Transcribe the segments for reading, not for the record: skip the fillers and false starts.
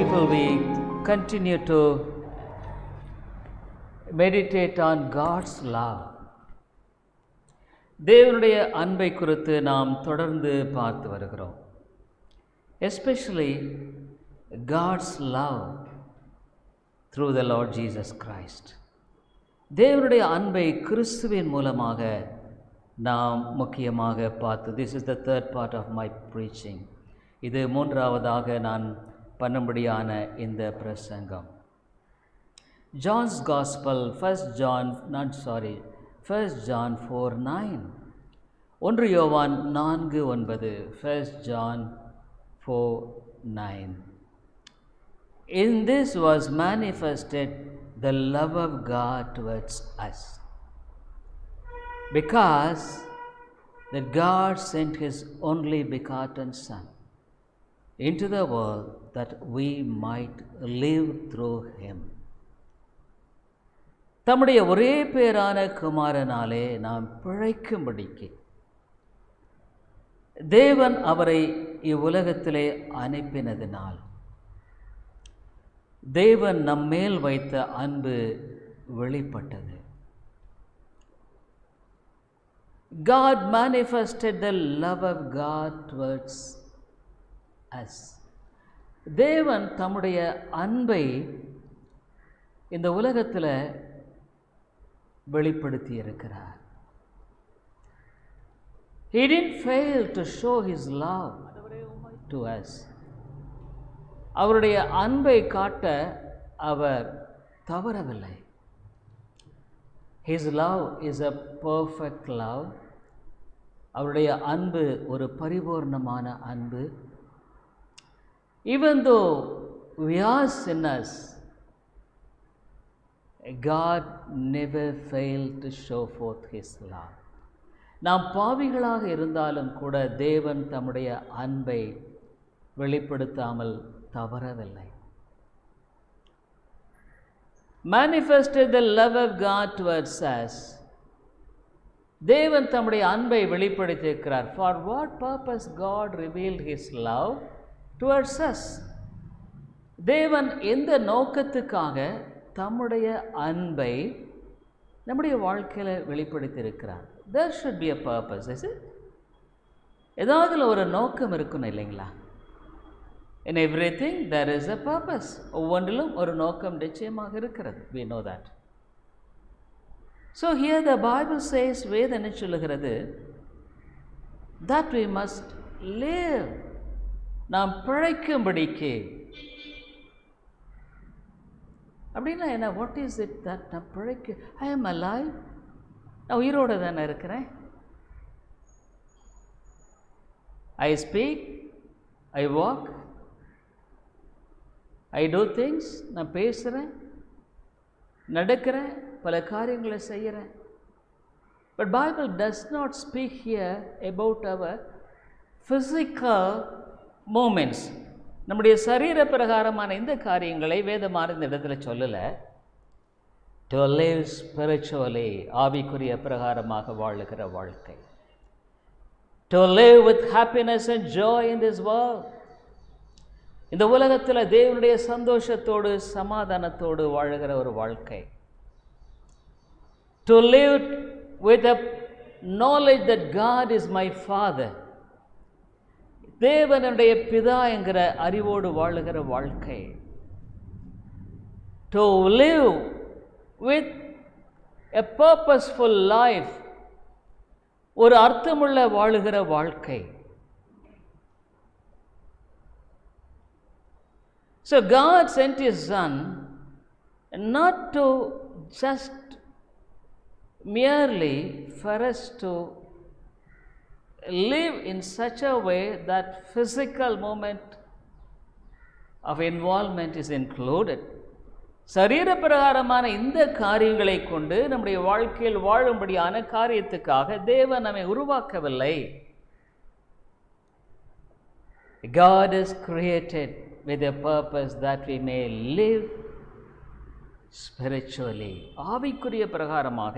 people, we continue to meditate on God's love. தேவனுடைய அன்பை குறித்து நாம் தொடர்ந்து பார்த்து வருகிறோம். Especially God's love through the Lord Jesus Christ. தேவனுடைய அன்பை கிறிஸ்துவின் மூலமாக நாம் முக்கியமாக பார்த்து. This is the third part of my preaching. இது மூன்றாவதாக நான் பண்ணும்படியான இந்த பிரசங்கம். John's Gospel, 1 John 4:9. 1 யோவான் 4:9. 1 John 4:9. In this was manifested the love of God towards us, because that God sent His only begotten Son into the world that we might live through Him. தம்முடைய ஒரே பேரான குமாரனாலே நாம் பிழைக்கும்படிக்கு தேவன் அவரை இவ்வுலகத்திலே அனுப்பினதினால் தேவன் நம்மேல் வைத்த அன்பு வெளிப்பட்டது. God manifested the love of God towards us. தேவன் தம்முடைய அன்பை இந்த உலகத்தில் வெளிப்படுத்தி இருக்கிறார். He didn't fail to show His love to us. அவருடைய அன்பை காட்ட அவர் தவறவில்லை. His love is a perfect love. அவருடைய அன்பு ஒரு பரிபூர்ணமான அன்பு. Even though we are sinners, God never failed to show forth His love. நாம் பாவிகளாக இருந்தாலும் கூட தேவன் தம்முடைய அன்பை வெளிப்படுத்தாமல் தவறவில்லை. Manifested the love of God towards us. தேவன் தம்முடைய அன்பை வெளிப்படுத்தியிருக்கிறார். For what purpose God revealed His love towards us? தேவன் எந்த நோக்கத்துக்காக தம்முடைய அன்பை நம்முடைய வாழ்க்கையில் வெளிப்படுத்தியிருக்கிறார்? There should be a purpose, is it? ஏதாவது ஒரு நோக்கம் இருக்கணும் இல்லைங்களா? In everything there is a purpose. ஒவ்வொன்றிலும் ஒரு நோக்கம் நிச்சயமாக இருக்கிறது. We know that. So here the Bible says, வேதனை சொல்லுகிறது, that we must live. நாம் பிழைக்கும்படிக்கு. அப்படின்னா என்ன? வாட் இஸ் இட் தட் நான் பிழைக்க? I am alive. நான் உயிரோடு தானே இருக்கிறேன். I speak, I walk, I do things. நான் பேசுகிறேன், நடக்கிறேன், பல காரியங்களை செய்கிறேன். But Bible does not speak here about our physical moments. நம்முடைய சரீர பிரகாரமான இந்த காரியங்களை வேதமான இந்த இடத்துல சொல்லலை. டு லிவ் ஸ்பிரிச்சுவலி, ஆவிக்குரிய பிரகாரமாக வாழுகிற வாழ்க்கை. To live with happiness and joy in this world. இந்த உலகத்தில் தேவனுடைய சந்தோஷத்தோடு சமாதானத்தோடு வாழுகிற ஒரு வாழ்க்கை. To live with a knowledge that God is my father. தேவனுடைய பிதா என்கிற அறிவோடு வாழுகிற வாழ்க்கை. To live with a purposeful life, ஒரு அர்த்தமுள்ள வாழுகிற வாழ்க்கை. So God sent His Son not to just merely for us to live in such a way that physical moment of involvement is included. சரீர பிரகாரமான இந்த காரியங்களை கொண்டு நம்முடைய வாழ்க்கையில் வாழும்படியான காரியத்துக்காக தேவன் நம்மை உருவாக்கவில்லை. God is created with a purpose that we may live spiritually. ஆவிக்குரிய பிரகாரமாக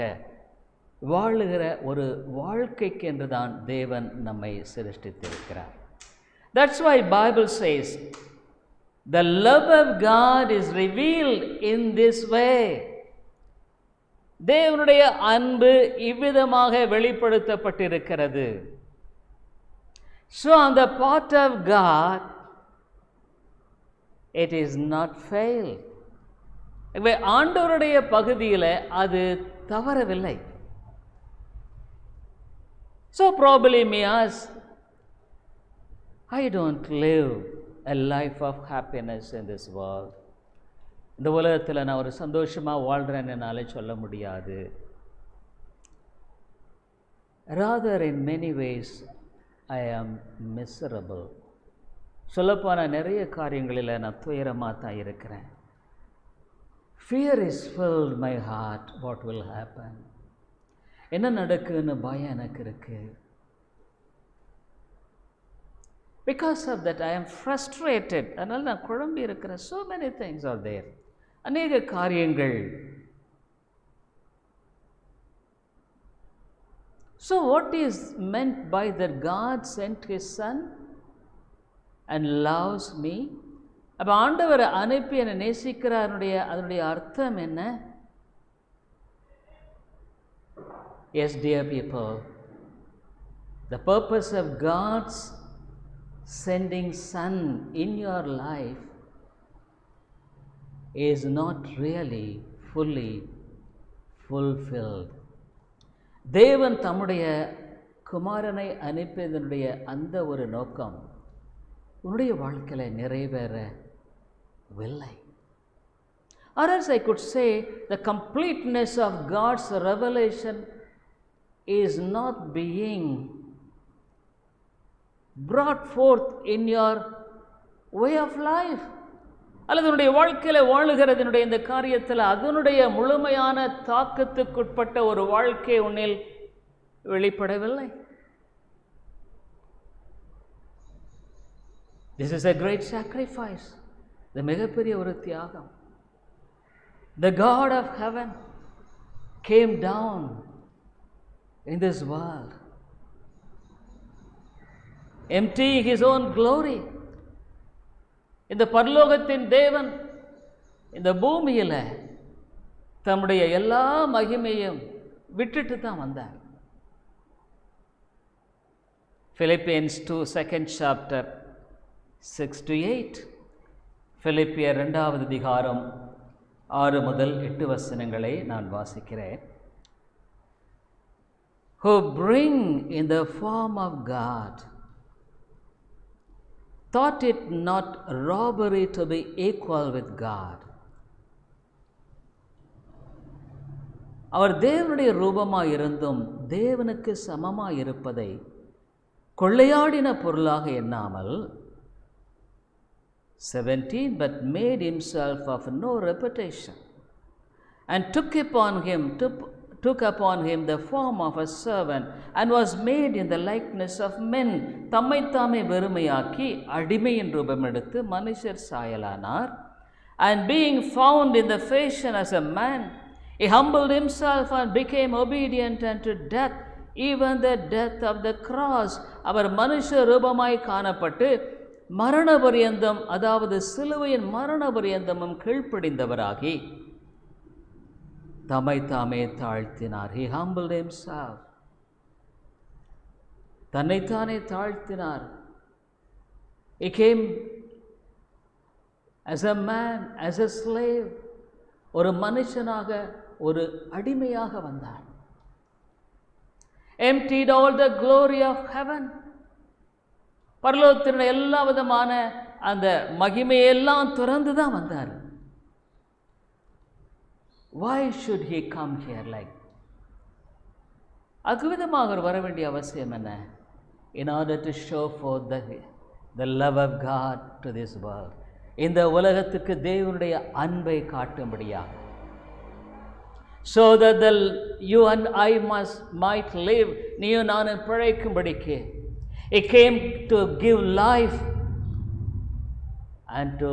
வாழுகிற ஒரு வாழ்க்கைக்கு என்று தான் தேவன் நம்மை சிருஷ்டித்திருக்கிறார். That's why Bible says The love of God is revealed in this way. தேவனுடைய அன்பு இவ்விதமாக வெளிப்படுத்தப்பட்டிருக்கிறது. So on the part of God, it is not failed. ஆண்டவருடைய பகுதியில் அது தவறவில்லை. So probably me ask, I don't live a life of happiness in this world. இந்த உலகத்தில் நான் ஒரு சந்தோஷமாக வாழ்கிறேன்னு என்னால் சொல்ல முடியாது. Rather in many ways I am miserable. சொல்லப்போனால் நிறைய காரியங்களில் நான் துயரமாக தான் இருக்கிறேன். Fear is filled my heart. What will happen? என்ன நடக்குன்னு பயம் எனக்கு இருக்கு. Because of that I am frustrated. அதனால் நான் குழம்பி இருக்கிறேன். So many things are there. அநேக காரியங்கள். So what is meant by that God sent His Son and loves me? அப்போ ஆண்டவர் அனுப்பி என்னை நேசிக்கிறார். அதனுடைய அர்த்தம் என்ன? Yes, dear people, the purpose of God's sending Son in your life is not really fully fulfilled. தேவன் தம்முடைய குமாரனை அனுப்பியதனுடைய அந்த ஒரு நோக்கம் உன்னுடைய வாழ்க்கையில் நிறைவேறவில்லை. Or else I could say the completeness of God's revelation is not being brought forth in your way of life. அல்லது உன்னுடைய வாழ்க்கையில் வாழுகிறதனுடைய இந்த காரியத்தில் அதனுடைய முழுமையான தாக்கத்துக்குட்பட்ட ஒரு வாழ்க்கை உன்னில் வெளிப்படவில்லை. This is a great sacrifice. இது மிகப்பெரிய ஒரு தியாகம். The God of heaven came down in this world, emptying His own glory. இந்த பரலோகத்தின் தேவன் இந்த பூமியில் தம்முடைய எல்லா மகிமையும் விட்டுட்டு தான் வந்தார். Philippians 2 2nd chapter 6 to 8. பிலிப்பியர் 2வது அதிகாரம் 6 முதல் 8 வசனங்களை நான் வாசிக்கிறேன். Who bring in the form of God, thought it not robbery to be equal with God. அவர் தேவனுடைய ரூபமாய் இருந்தும் தேவனுக்கு சமமாய் இருப்பதை கொள்ளையாடின பொருளாக எண்ணாமல் 17, but made himself of no reputation, and took upon him the form of a servant, and was made in the likeness of men. தம்மைத்தாமே வெறுமையாக்கி அடிமையின் ரூபம் எடுத்து மனுஷர் சாயலானார். And being found in the fashion as a man, he humbled himself and became obedient unto death, even the death of the cross. அவர் மனுஷ ரூபமாய் காணப்பட்டு மரண பரியந்தம், அதாவது சிலுவையின் மரண பரியந்தமும் கீழ்ப்படிந்தவராகி தம்மைத்தாமே தாழ்த்தினார். He humbled himself. தன்னைத்தானே தாழ்த்தினார். He came as a man, as a slave. ஒரு மனுஷனாக, ஒரு அடிமையாக வந்தார். Emptied all the glory of heaven. பரலோகத்தினுடைய எல்லா விதமான அந்த மகிமையெல்லாம் துறந்து தான் வந்தார். Why should he come here like? அவ்விதமாக அவர் வர வேண்டிய அவசியம் என்ன? In order to show forth the love of God to this world. இந்த உலகத்துக்கு தேவனுடைய அன்பை காட்டும்படியாக. So that you and I might live, நீயும் நானும் பிழைக்கும்படிக்கு. He came to give life and to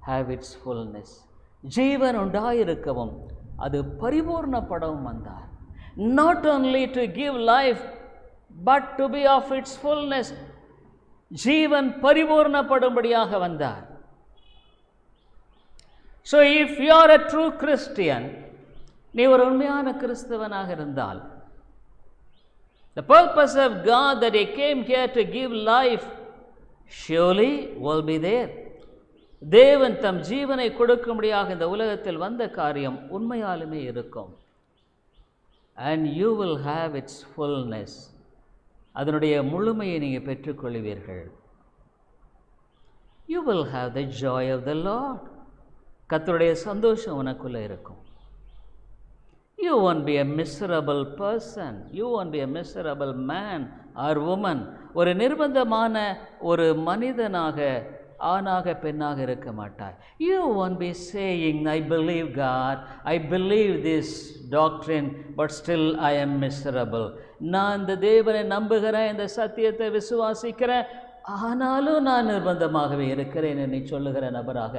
have its fullness. ஜீவன் உண்டாயிருக்கவும் அது பரிபூர்ணப்படவும் வந்தார். Not only to give life, but to be of its fullness. ஜீவன் பரிபூர்ணப்படும்படியாக வந்தார். So if you are a true Christian, நீ ஒரு உண்மையான கிறிஸ்தவனாக இருந்தால், the purpose of God that He came here to give life surely will be there. தேவன் தம் ஜீவனை கொடுக்கும்படியாக இந்த உலகத்தில் வந்த காரியம் உண்மையாலுமே இருக்கும். And you will have its fullness. அதனுடைய முழுமையை நீங்கள் பெற்றுக்கொள்வீர்கள். You will have the joy of the Lord. கர்த்தருடைய சந்தோஷம் உனக்குள்ளே இருக்கும். You won't be a miserable person. You won't be a miserable man or woman. ஒரு நிர்பந்தமான ஒரு மனிதனாக, ஆணாக பெண்ணாக இருக்க மாட்டாய். You won't be saying, I believe God, I believe this doctrine, but still I am miserable. நான் இந்த தேவனை நம்புகிறேன், இந்த சத்தியத்தை விசுவாசிக்கிறேன், ஆனாலும் நான் நிர்பந்தமாகவே இருக்கிறேன் என்று சொல்லுகிற நபராக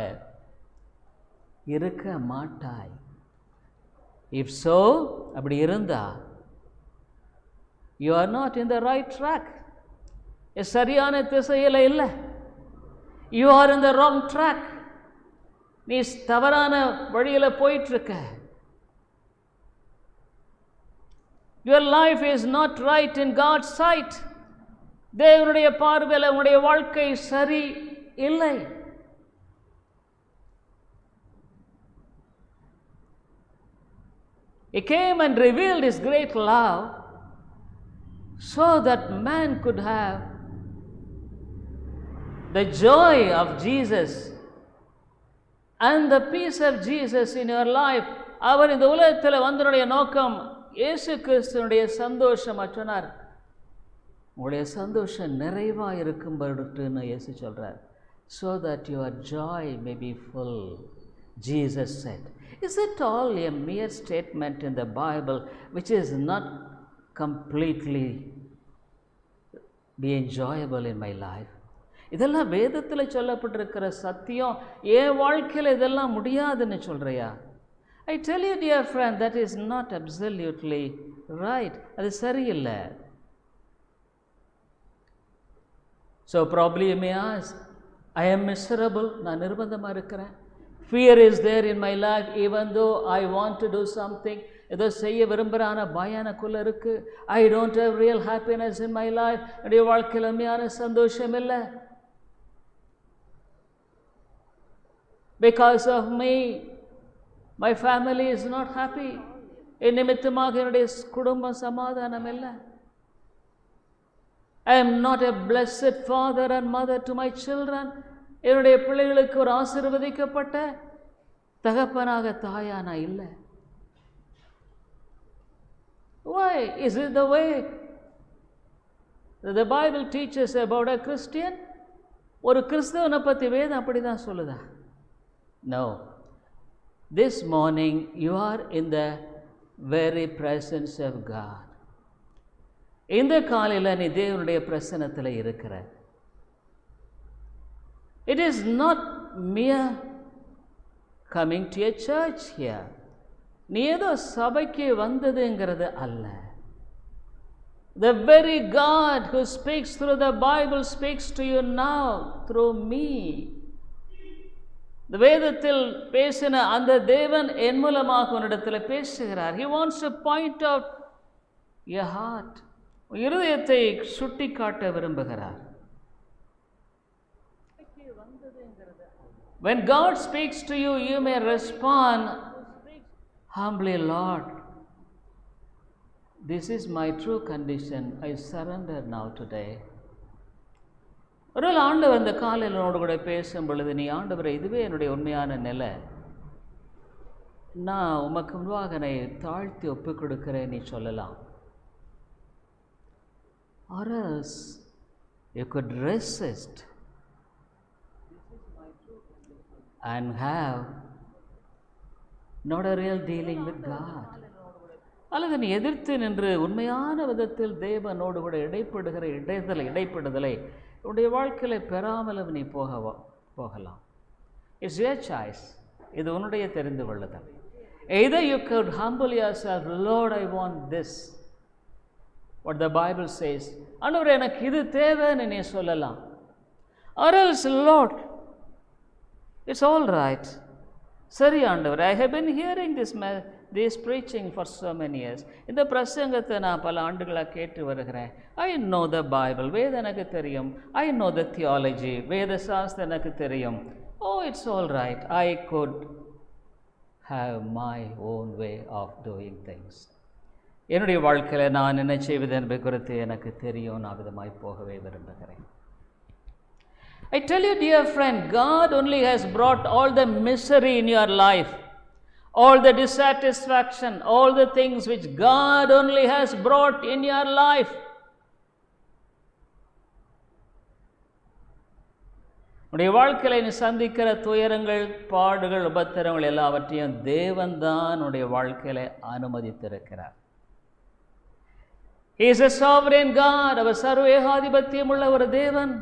இருக்க மாட்டாய். If so, அப்படி இருந்தா, you are not in the right track. சரியான திசையில் இல்லை. You are in the wrong track. நீ தவறான வழியில் போயிட்டுருக்க. Your life is not right in God's sight. தேவனுடைய பார்வையில் உன்னுடைய வாழ்க்கை சரி இல்லை. He came and revealed His great love so that man could have the joy of Jesus and the peace of Jesus in your life. அவர் இந்த உலகத்தில் வந்தனுடைய நோக்கம் இயேசு கிறிஸ்துவினுடைய சந்தோஷம். சொன்னார், உங்களுடைய சந்தோஷம் நிறைவாக இருக்கும்படுன்னு இயேசு சொல்கிறார். So that your joy may be full, Jesus said. Is it all a mere statement in the Bible which is not completely be enjoyable in my life? இதெல்லாம் வேதத்தில் சொல்லப்பட்டிருக்கிற சத்தியம், என் வாழ்க்கையில் இதெல்லாம் முடியாதுன்னு சொல்கிறியா? I tell you, dear friend, that is not absolutely right. அது சரியில்லை. So probably you may ask, I am miserable. நான் நிர்பந்தமாக இருக்கிறேன். Fear is there in my life even though I want to do something. ஏதோ செய்ய விரும்புகிறான பயம் எனக்குள்ளே இருக்குது. I don't have real happiness in my life. என்னுடைய வாழ்க்கையில் உண்மையான சந்தோஷம் இல்லை. Because of me, my family is not happy. என் நிமித்தமாக என்னுடைய குடும்பம் சமாதானம் இல்லை. I am not a blessed father and mother to my children. என்னுடைய பிள்ளைகளுக்கு ஒரு ஆசீர்வதிக்கப்பட்ட தகப்பனாக தாயா நான் இல்லை. Why is it the way that the Bible teaches about a Christian? ஒரு கிறிஸ்தவனை பற்றி வேதம் அப்படி தான் சொல்லுதா? No. This morning you are in the very presence of God. இந்த காலையில் நீ தேவனுடைய பிரசன்னத்தில் இருக்கிற. It is not mere coming to a church here. நீ ஏதோ சபைக்கு வந்ததுங்கிறது அல்ல. The very God who speaks through the Bible speaks to you now through me. இந்த வேதத்தில் பேசின அந்த தேவன் என் மூலமாக உன்னிடத்தில் பேசுகிறார். He wants to point out your heart. இருதயத்தை சுட்டி காட்ட விரும்புகிறார். When God speaks to you, you may respond humbly, Lord, this is my true condition. I surrender now today. ஒரு ஆண்டவர் அந்த காலையில் என்னோடு கூட பேசும் பொழுது, நீ ஆண்டவரை இதுவே என்னுடைய உண்மையான நிலை, நான் உமக்கு முன்பாக என்னை தாழ்த்தி ஒப்பு கொடுக்கிறேன் நீ சொல்லலாம். Or else you could resist and have not a real dealing with God. அல்லது நீ எதிர்த்து நின்று உண்மையான விதத்தில் தேவனோடு கூட இடைப்படுதலை உன்னுடைய வாழ்க்கையில் பெறாமலும் நீ போகலாம். It's your choice. இது உன்னுடைய தெரிந்து கொள்ளுதல். Either you could humble yourself, Lord, I want this. What the Bible says, ஆண்டவரே எனக்கு இது தேவைன்னு நீ சொல்லலாம். Or else, Lord, it's all right. சரி ஆண்டவர், I have been hearing this preaching for so many years. இந்த பிரசங்கத்தை நான் பல ஆண்டுகளாக கேட்டு வருகிறேன். ஐ நோ த பைபிள், வேத எனக்கு தெரியும். ஐ நோ த தியாலஜி, வேத சாஸ்திரம் எனக்கு தெரியும். Oh, it's all right, I could have my own way of doing things. என்னுடைய வாழ்க்கையில் நான் என்ன செய்வது என்பது குறித்து எனக்கு தெரியும். நான் விதமாய் போகவே விரும்புகிறேன். I tell you, dear friend, God only has brought all the misery in your life, all the dissatisfaction, all the things which God only has brought in your life. உடைய வாழ்க்கையில் நீ சந்திக்கிற துயரங்கள், பாடுகள், உபத்திரங்கள் எல்லாவற்றையும் தேவன் தான் உடைய வாழ்க்கையில் அனுமதித்திருக்கிறார். He is a sovereign God. அவர் சர்வேகாதிபத்தியம் உள்ள ஒரு தேவன்.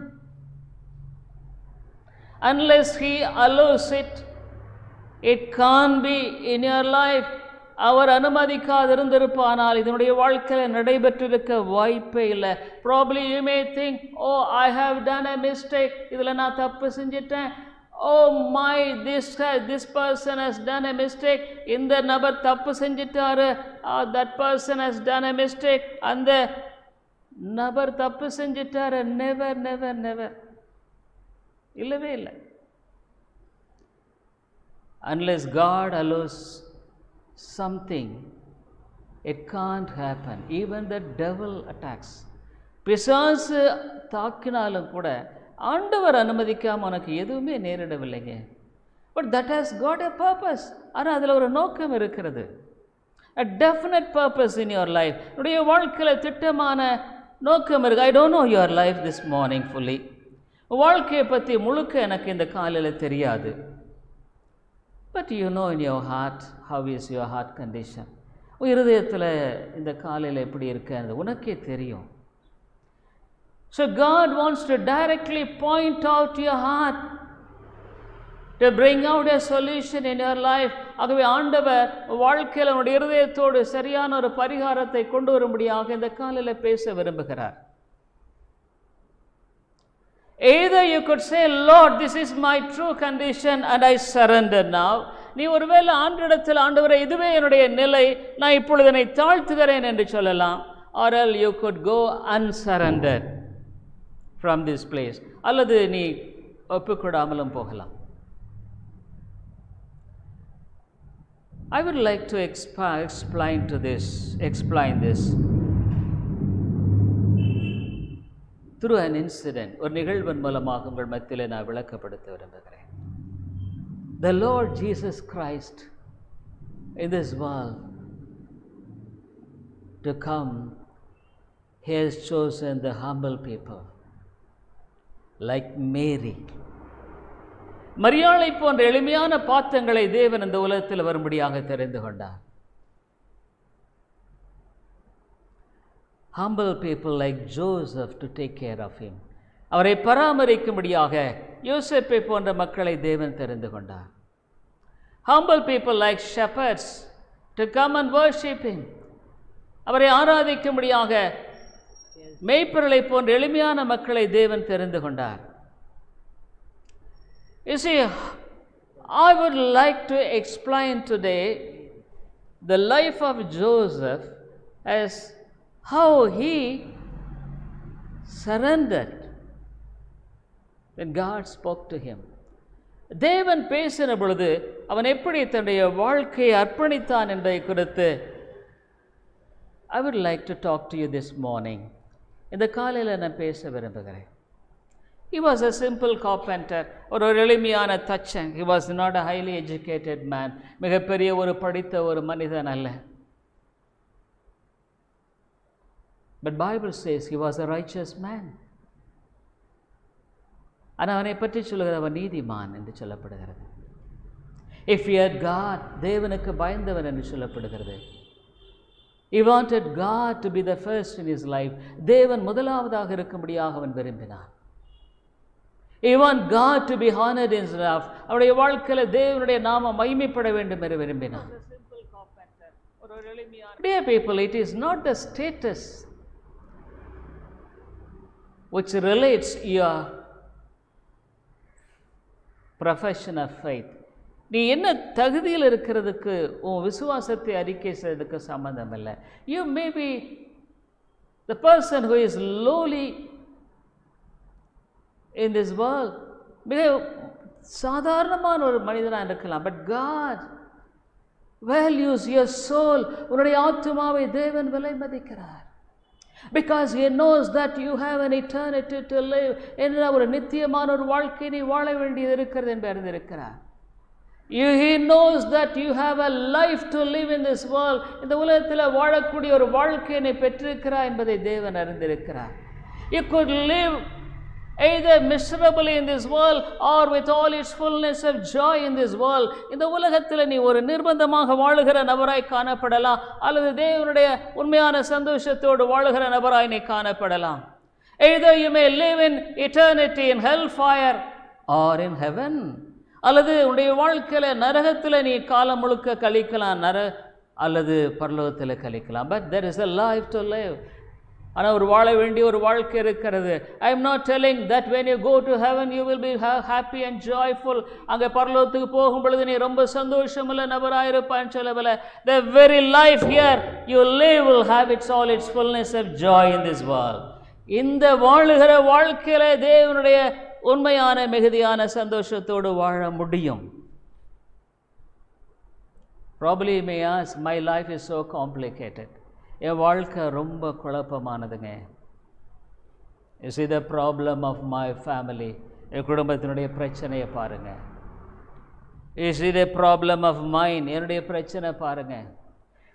Unless He allows it, it can't be in your life. அவர் அனுமதிக்காதிருந்திருப்பானால் இதனுடைய வாழ்க்கையில் நடைபெற்றிருக்க வாய்ப்பே இல்லை. Probably you may think, oh, I have done a mistake, இதில் நான் தப்பு செஞ்சிட்டேன். Oh my, this person has done a mistake, இந்த நபர் தப்பு செஞ்சிட்டாரு. That person has done a mistake, அந்த நபர் தப்பு செஞ்சிட்டாரு. Never, never, never. இல்லவே இல்லை. Unless God allows something, it can't happen. Even the devil attacks. பிசாசு தாக்கினாலும் கூட ஆண்டவர் அனுமதிக்காம உனக்கு எதுவுமே நேரிடவில்லைங்க. But that has got a purpose. ஆனால் அதில் ஒரு நோக்கம் இருக்கிறது. a definite purpose in your life. உடைய வாழ்க்கையில் திட்டமான நோக்கம் இருக்கு. I don't know your life this morning fully. வாழ்க்கையை பற்றி முழுக்க எனக்கு இந்த காலையில் தெரியாது. But you know in your heart, how is your heart condition? இருதயத்தில் இந்த காலையில் எப்படி இருக்கிறது உனக்கே தெரியும். So God wants to directly point out your heart to bring out a solution in your life. ஆகவே ஆண்டவர் வாழ்க்கையில் உன்னுடைய இருதயத்தோடு சரியான ஒரு பரிகாரத்தை கொண்டு வரும்படியாக இந்த காலையில் பேச விரும்புகிறார். Either you could say, Lord, this is my true condition and I surrender now. நீ ஒருவேளை ஆண்டவரிடத்தில் ஆண்டவரே இதுவே என்னுடைய நிலை, நான் இப்பொழுது என்னை தாழ்த்துகிறேன் என்று சொல்லலாம். Or else you could go unsurrendered from this place. அல்லது நீ ஒப்புக்கொடாமலும் போகலாம். I would like to explain this through an incident. ஒரு நிகழ்வின் மூலமாக உங்கள் மத்தியில் நான் விளக்கப்படுத்த விரும்புகிறேன். The Lord Jesus Christ in this world to come, He has chosen the humble people like Mary. மரியாளை போன்ற எளிமையான பாத்திரங்களை தேவன் இந்த உலகத்தில் வரும்படியாக தெரிந்து கொண்டார். Humble people like Joseph to take care of him. அவரை பராமரிக்கும்படியாக யோசேப்பை போன்ற மக்களை தேவன் தெரிந்து கொண்டார். Humble people like shepherds to come and worship him. அவரை ஆராதிக்கும்படியாக மேய்ப்பர்களை போன்ற எளிமையான மக்களை தேவன் தெரிந்து கொண்டார். You see, I would like to explain today the life of Joseph as how he surrendered when God spoke to him. தேவன் பேசின பொழுது அவன் எப்படி தன்னுடைய வாழ்க்கையை அர்ப்பணித்தான் என்பதை குறித்து I would like to talk to you this morning. இந்த காலையில் நான் பேச விரும்புகிறேன். He was a simple carpenter. ஒரு எளிமையான தச்சன். He was not a highly educated man. மிகப்பெரிய ஒரு படித்த ஒரு மனிதன் அல்ல. But Bible says he was a righteous man. ஆனால் அவனை பற்றி சொல்லுகிற அவன் நீதிமான் என்று சொல்லப்படுகிறது. If he had God, தேவனுக்கு பயந்தவன் என்று சொல்லப்படுகிறது. He wanted God to be the first in his life. தேவன் முதலாவதாக இருக்கும்படியாக அவன் விரும்பினான். He want God to be honored in his life. அவருடைய வாழ்க்கையில் தேவனுடைய நாமம் மகிமைப்பட வேண்டும் என்று விரும்பினான். Dear people, it is not the status which relates your profession of faith. நீ என்ன தகுதியில் இருக்கிறதுக்கு உன் விசுவாசத்தை அறிக்கை செய்யறதுக்கு சம்பந்தம் இல்லை. You may be the person who is lowly in this world, மிக சாதாரணமான ஒரு மனிதனாக இருக்கலாம். But God values your soul. உன்னுடைய ஆத்துமாவை தேவன் விலை மதிக்கிறார். Because he knows that you have an eternity to live. என்ற ஒரு நித்தியமான ஒரு வாழ்க்கை நீ வாழ வேண்டியது இருக்கிறது என்று அறிந்திருக்கிறார். He knows that you have a life to live in this world. இந்த உலகத்தில் வாழக்கூடிய ஒரு வாழ்க்கையை நீ பெற்றிருக்கிறார் என்பதை தேவன் அறிந்திருக்கிறார். You could live either miserably in this world or with all its fullness of joy in this world. இந்த உலகத்தில் நீ ஒரு நிர்பந்தமாக வாழுகிற நபராய் காணப்படலாம், அல்லது தேவனுடைய உண்மையான சந்தோஷத்தோடு வாழுகிற நபராய் நீ காணப்படலாம். Either you may live in eternity in hellfire or in heaven. அல்லது உன்னுடைய வாழ்க்கையில் நரகத்தில் நீ காலம் முழுக்க கழிக்கலாம், அல்லது பரலோகத்தில் கழிக்கலாம். But there is a life to live. ஆனால் ஒரு வாழ வேண்டிய ஒரு வாழ்க்கை இருக்கிறது. I am not telling that when you go to heaven you will be happy and joyful. அங்கே பரலோகத்துக்கு போகும் பொழுது நீ ரொம்ப சந்தோஷமுள்ள நபராயிருப்பான்னு சொல்லவில்லை. The very life here you live will have all its fullness of joy in this world. இந்த வாழுகிற வாழ்க்கையில தேவனுடைய உண்மையான மிகுதியான சந்தோஷத்தோடு வாழ முடியும். Probably you may ask, my life is so complicated. என் வாழ்க்கை ரொம்ப குழப்பமானதுங்க. You see the problem of my family. என் குடும்பத்தினுடைய பிரச்சனையை பாருங்க. You see the problem of mine. என்னுடைய பிரச்சனை பாருங்க.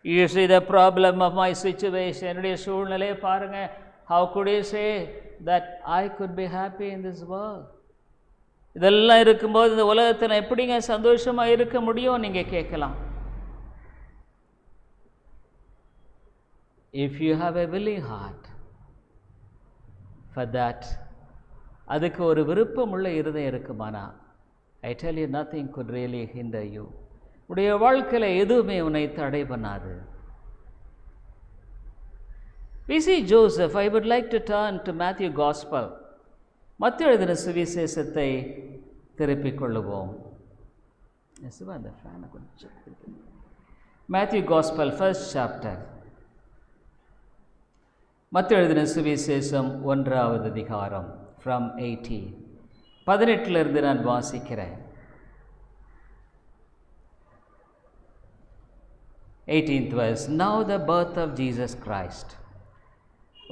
You see the problem of my situation. என்னுடைய சூழ்நிலையை பாருங்க. How could you say that I could be happy in this world? இதெல்லாம் இருக்கும்போது இந்த உலகத்தில் எப்படிங்க சந்தோஷமாக இருக்க முடியும் நீங்கள் கேட்கலாம். If you have a willing heart for that, அதுக்கு ஒரு விருப்பமுள்ள இருதயம் இருக்குமானா, I tell you nothing could really hinder you. உடைய வாழ்க்கையில் எதுவுமே உன்னை தடை பண்ணாது. We see Joseph. I would like to turn to Matthew Gospel. மத்தேயு எழுதின சுவிசேஷத்தை திருப்பிக் கொள்ளுவோம். Matthew Gospel, first chapter. மத்தேயு எழுதின சுவிசேஷம் 1வது அதிகாரம் from 18 நான் வாசிக்கிறேன். 18th verse. Now the birth of Jesus Christ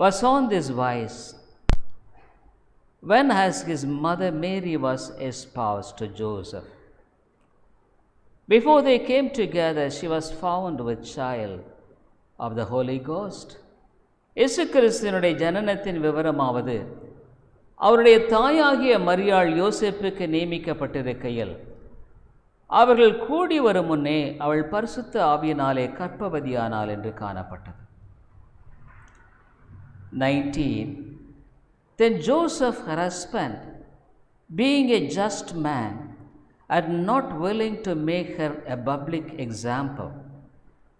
was on this wise, when as his mother Mary was espoused to Joseph. Before they came together, she was found with child of the Holy Ghost. இயேசு கிறிஸ்துவினுடைய ஜனனத்தின் விவரமாவது, அவருடைய தாயாகிய மரியாள் யோசேப்புக்கு நியமிக்கப்பட்டிருக்கையில் அவர்கள் கூடி வரும் முன்னே அவள் பரிசுத்த ஆவியினாலே கர்ப்பவதியானாள் என்று காணப்பட்டது. 19. Then Joseph, her husband, being a just man and not willing to make her a public example,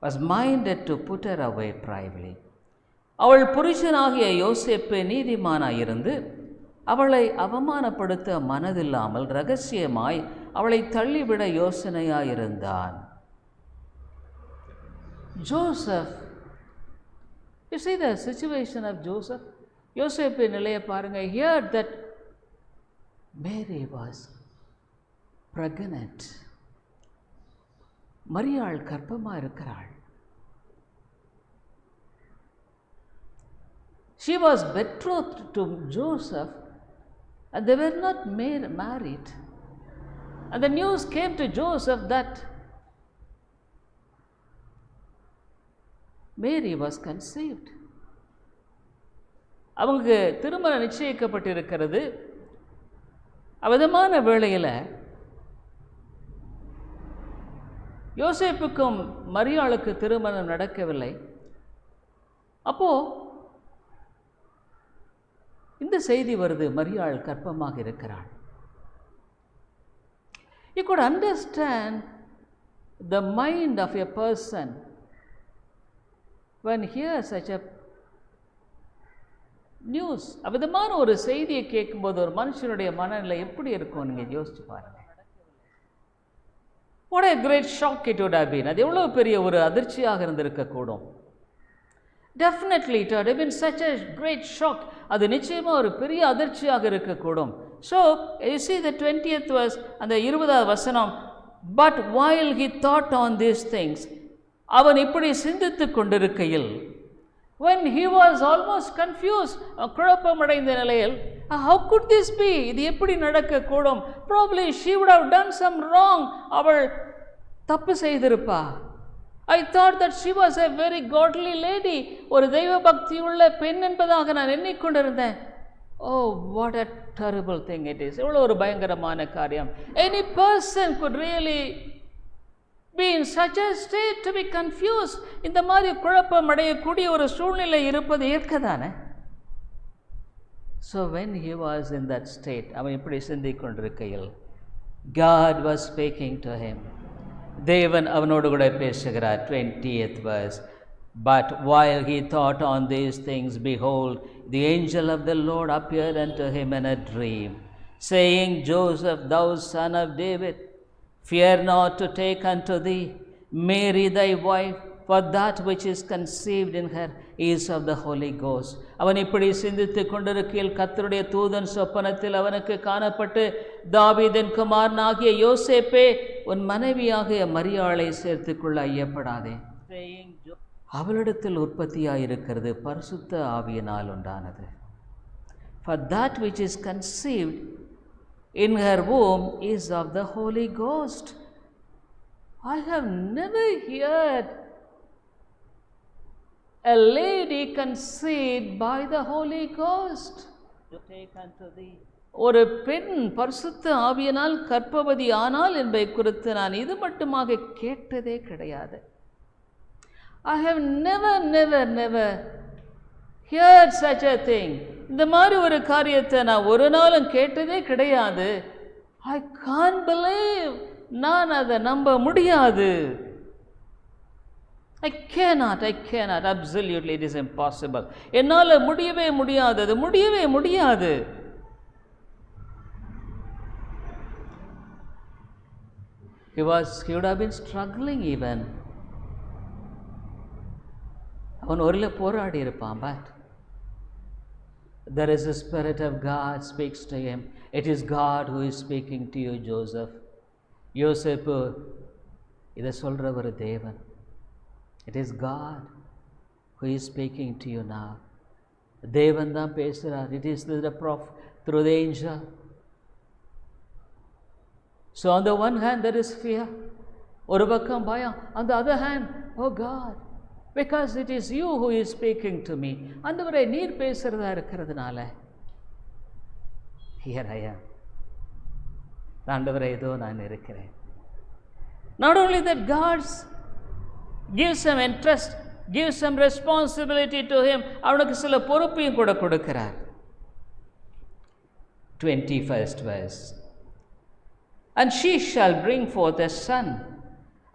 was minded to put her away privately. அவள் புருஷனாகிய யோசேப்பு நீதிமானாயிருந்து அவளை அவமானப்படுத்த மனதில்லாமல் இரகசியமாய் அவளை தள்ளிவிட யோசனையாயிருந்தான். Joseph, you see the situation of Joseph. யோசேப்பு நிலையை பாருங்க. Here that Mary was pregnant. மரியாள் கர்ப்பமாக இருக்கிறாள். She was betrothed to Joseph and they were not married. And the news came to Joseph that Mary was conceived. அவங்க திருமணம் நிச்சயிக்கப்பட்டிருக்கிறது. அவ்விதமான வேளையில் யோசேப்புக்கும் மரியாளுக்கு திருமணம் நடக்கவில்லை. அப்போ இந்த செய்தி வருது, மரியாள் கர்ப்பமாக இருக்கிறாள். You could understand the mind of a person when hears such a news. அவ்விதமான ஒரு செய்தியை கேட்கும்போது ஒரு மனுஷனுடைய மனநிலை எப்படி இருக்கும் நீங்கள் யோசிச்சு பாருங்க. What a great shock it would have been. அது எவ்வளவு பெரிய ஒரு அதிர்ச்சியாக இருந்திருக்கக்கூடும். Definitely it would have been such a great shock. அது நிச்சயமாக ஒரு பெரிய அதிர்ச்சியாக இருக்கக்கூடும். So you see the 20th verse, அந்த 20வது வசனம், but while he thought on these things, அவன் இப்படி சிந்தித்துக் கொண்டிருக்கையில், when he was almost confused, குழப்பமடைந்த நிலையில், how could this be? இது எப்படி நடக்கக்கூடும்? Probably she would have done some wrong. அவள் தப்பு செய்திருப்பா. I thought that she was a very godly lady. ஒரு தெய்வ பக்தியுள்ள பெண் என்பதாக நான் எண்ணிக்கொண்டிருந்தேன். Oh, what a terrible thing it is. எவ்வளோ ஒரு பயங்கரமான காரியம். Any person could really be in such a state to be confused. இந்த மாதிரி குழப்பம் அடையக்கூடிய ஒரு சூழ்நிலை இருப்பது இயற்கைதானே. So when he was in that state, அவன் இப்படி சிந்திக் கொண்டிருக்கையில், God was speaking to him. தேவன் அவனோடு கூட பேசுகிறார். 20th verse, but while he thought on these things, behold, the angel of the Lord appeared unto him in a dream, saying, Joseph, thou son of David, fear not to take unto thee Mary thy wife, for that which is conceived in her is of the Holy Ghost. அவன் இப்படி சிந்தித்துக் கொண்டிருக்கையில் கர்த்தருடைய தூதன் சொப்பனத்தில் அவனுக்கு காணப்பட்டு, தாவீதின் குமாரனாகிய யோசேப்பே, உன் மனைவியாகிய மரியாளை சேர்த்துக்கொள்ள ஐயப்படாதே. அவளிடத்தில் உற்பத்தியாயிருக்கிறது பரிசுத்த ஆவியினால் உண்டானது. For that which is conceived in her womb is of the Holy Ghost. I have never heard a lady conceived by the Holy Ghost to take unto thee. ஒரு பெண் பரிசுத்த ஆவியினால் கர்ப்பவதி ஆனால் என்பதை குறித்து நான் இது மட்டுமாக கேட்டதே கிடையாது. I have never heard such a thing. இந்த மாதிரி ஒரு காரியத்தை நான் ஒரு நாளும் கேட்டதே கிடையாது. I can't believe. நான் அதை நம்ப முடியாது. I cannot. Absolutely it is impossible. என்னால் முடியவே முடியாது. He would have been struggling even. அவன் ஒருல போராடி இருப்பான். But there is a spirit of God speaks to him. It is God who is speaking to you, Joseph. யோசேப்பு, இதை சொல்ற ஒரு தேவன். It is God who is speaking to you now. தேவன் தான் பேசுகிறார். It is through the angel. So on the one hand there is fear. ஒரு பக்கம் பயம். On the other hand, oh God, because it is you who is speaking to me. ஆண்டவரே, நீர் பேசுறதா இருக்கிறதுனால here I am. ஆண்டவரே, இதோ நான் இருக்கிறேன். Not only that, God gives some interest, gives some responsibility to him. அவனுக்கு சில பொறுப்பையும் கூட கொடுக்கிறார். 21st verse, and she shall bring forth a son,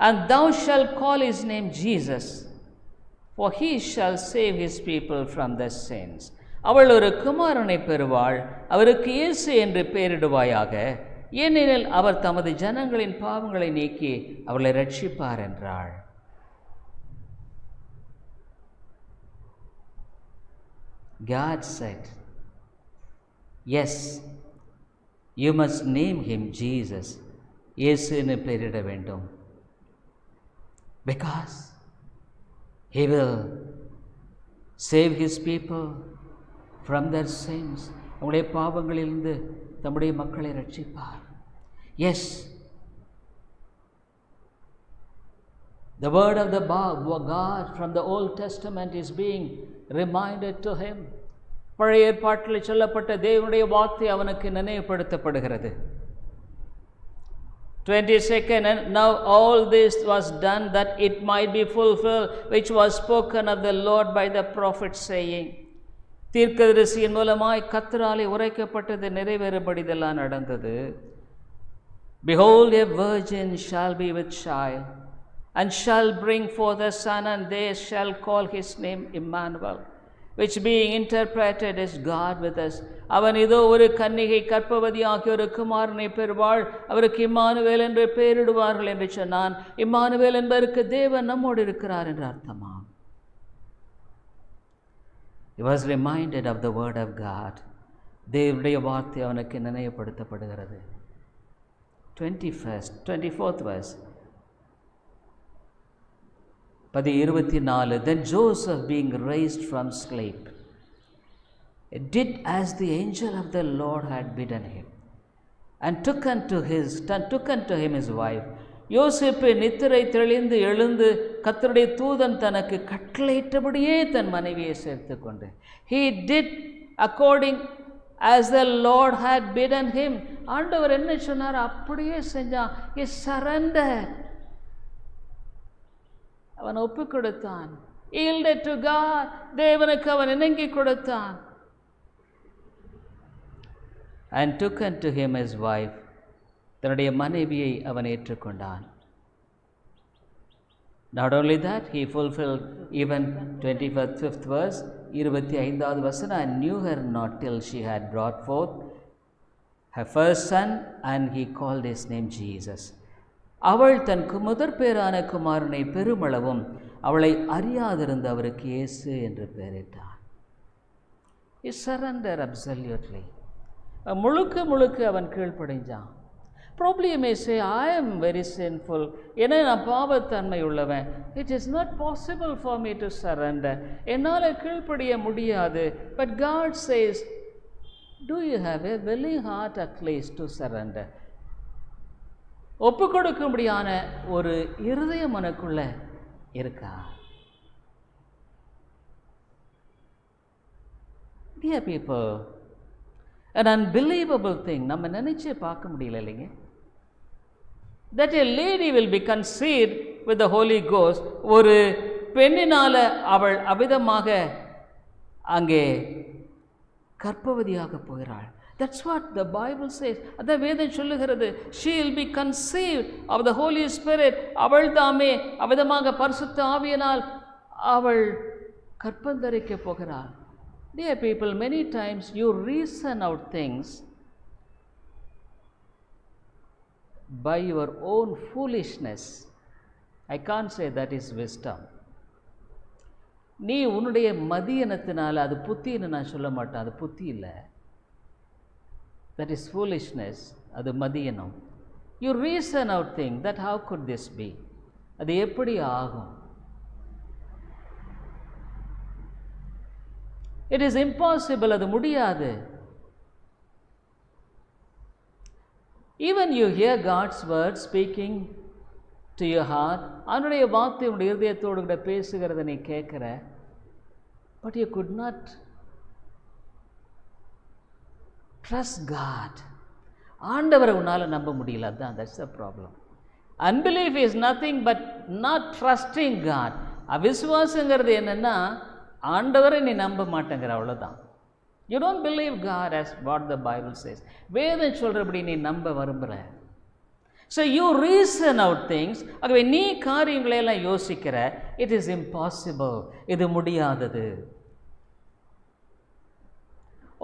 and thou shalt call his name Jesus, for he shall save his people from their sins. அவள் ஒரு குமாரனை பெறுவாள், அவருக்கு இயேசு என்று பெயரிடுவாயாக, ஏனெனில் அவர் தமது ஜனங்களின் பாவங்களை நீக்கி அவர்களை ரட்சிப்பார் என்றாள். God said, yes, you must name him Jesus. இயேசுன்னு பெயரிட வேண்டும். Because he will save his people from their sins. அவங்களுடைய பாவங்களிலிருந்து தம்முடைய மக்களை ரட்சிப்பார். Yes, the word of the God from the Old Testament is being reminded to him. பழைய ஏற்பாட்டில் சொல்லப்பட்ட தேவனுடைய வார்த்தை அவனுக்கு நினைவுபடுத்தப்படுகிறது. 22nd, and now all this was done that it might be fulfilled which was spoken of the Lord by the prophet, saying, தீர்க்கதரிசியின் மூலமாய் கர்த்தராலே உரைக்கப்பட்டது நிறைவேறும்படிதெல்லாம் நடந்தது. Behold, a virgin shall be with child, and shall bring forth a son, and they shall call his name Emmanuel. which being interpreted is God with us. அவன் இதோ ஒரு கன்னிகை கற்பவதி ஆகிய ஒரு குமாரனை பெறுவாள், அவருக்கு இம்மானுவேல் என்று பெயரிடுவார்கள் என்று சொன்னான். இம்மானுவேல் என்பதற்கு தேவன் நம்மோடு இருக்கிறார் என்று அர்த்தமாம். He was reminded of the word of God. தேவனுடைய வார்த்தை அவனுக்கு நினைவுபடுத்தப்படுகிறது. 24th verse. 24. Then Joseph, being raised from sleep, did as the angel of the Lord had bidden him, and took unto him his wife. யோசேப்பு நித்திரை தெளிந்து எழுந்து கர்த்தருடைய தூதன் தனக்கு கட்டளையிட்டபடியே தன் மனைவியை சேர்த்து கொண்டு, he did according as the Lord had bidden him. ஆண்டவர் என்ன சொன்னார் அப்படியே செஞ்சான். he surrendered. அவன் ஒப்பு கொடுத்தான். yielded to God. தேவனுக்கு அவன் இணங்கி கொடுத்தான். and took unto him his wife. தன்னுடைய மனைவியை அவன் ஏற்றுக்கொண்டான். Not only that, he fulfilled even 25th verse, 25வது வசனம், and knew her not till she had brought forth her first son, and he called his name Jesus. அவள் தன் முதற் பேரான குமாரனை பெருமளவும் அவளை அறியாதிருந்த அவருக்கு இயேசு என்று பெயரிட்டார். He surrendered absolutely. முழுக்க அவன் கீழ்ப்படிஞ்சான். Probably you may say, I am very sinful. ஏன்னா நான் பாவத்தன்மை உள்ளவன். It is not possible for me to surrender. என்னால் கீழ்ப்படிய முடியாது. But God says, do you have a willing heart at least to surrender? ஒப்பு கொடுக்கும்படியான ஒரு இருதயம் உனக்குள்ள இருக்கா? Dear people, an unbelievable thing, நம்ம நினைச்சே பார்க்க முடியல இல்லைங்க, that a lady will be conceived with the Holy Ghost. ஒரு பெண்ணினால அவள் அவிதமாக அங்கே கர்ப்பவதியாக போகிறாள். That's what the Bible says. அத வேதம் சொல்லுகிறது. She will be conceived of the Holy Spirit. அவள் தாமே அவிதமாக பரிசுத்த ஆவியினால் அவள் கற்பந்தரிக்க போகிறாள். Dear people, many times you reason out things by your own foolishness. I can't say that is wisdom. நீ உன்னுடைய மதியனத்தினால, அது புத்தின்னு நான் சொல்ல மாட்டேன், அது புத்தி இல்லை, that is foolishness, அது மதியனம். You reason out things that how could this be, அது எப்படி ஆகும், it is impossible, அது முடியாது. Even you hear God's word speaking to your heart, அவனுடைய வார்த்தை உன்னுடைய இதயத்தோடு கூட பேசுகிறத நீ கேட்கிற, but you could not trust God. ஆண்டவரை உன்னால் நம்ப முடியல. அதுதான், that's the problem. Unbelief is nothing but not trusting God. அவிசுவாசங்கிறது என்னன்னா ஆண்டவரை நீ நம்ப மாட்டேங்கிற, அவ்வளோதான். You don't believe God as what the Bible says. வேதம் சொல்கிறபடி நீ நம்ப விரும்புகிற. So you reason out things. ஆகவே நீ காரியங்களை எல்லாம் யோசிக்கிற, it is impossible, இது முடியாதது.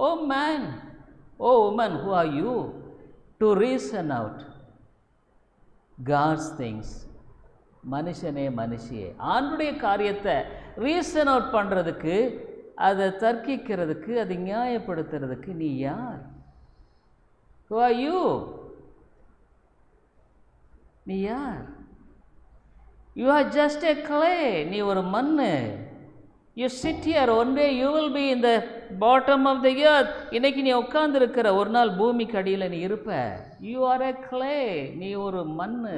Oh man, oh woman, who are you to reason out God's things? மனுஷனே மனுஷியே, ஆண்டுடைய காரியத்தை ரீசன் அவுட் பண்ணுறதுக்கு, அதை தர்க்கிக்கிறதுக்கு, அதை நியாயப்படுத்துறதுக்கு நீ யார்? Who are you? நீ யார்? You are just a clay. நீ ஒரு மண்ணு. You sit here, one day you will be in the bottom of the earth. இன்னைக்கு நீ உட்கார்ந்து இருக்கிற, ஒரு நாள் பூமிக்கு அடியில் நீ இருப்ப. You are a clay. நீ ஒரு மண்ணு.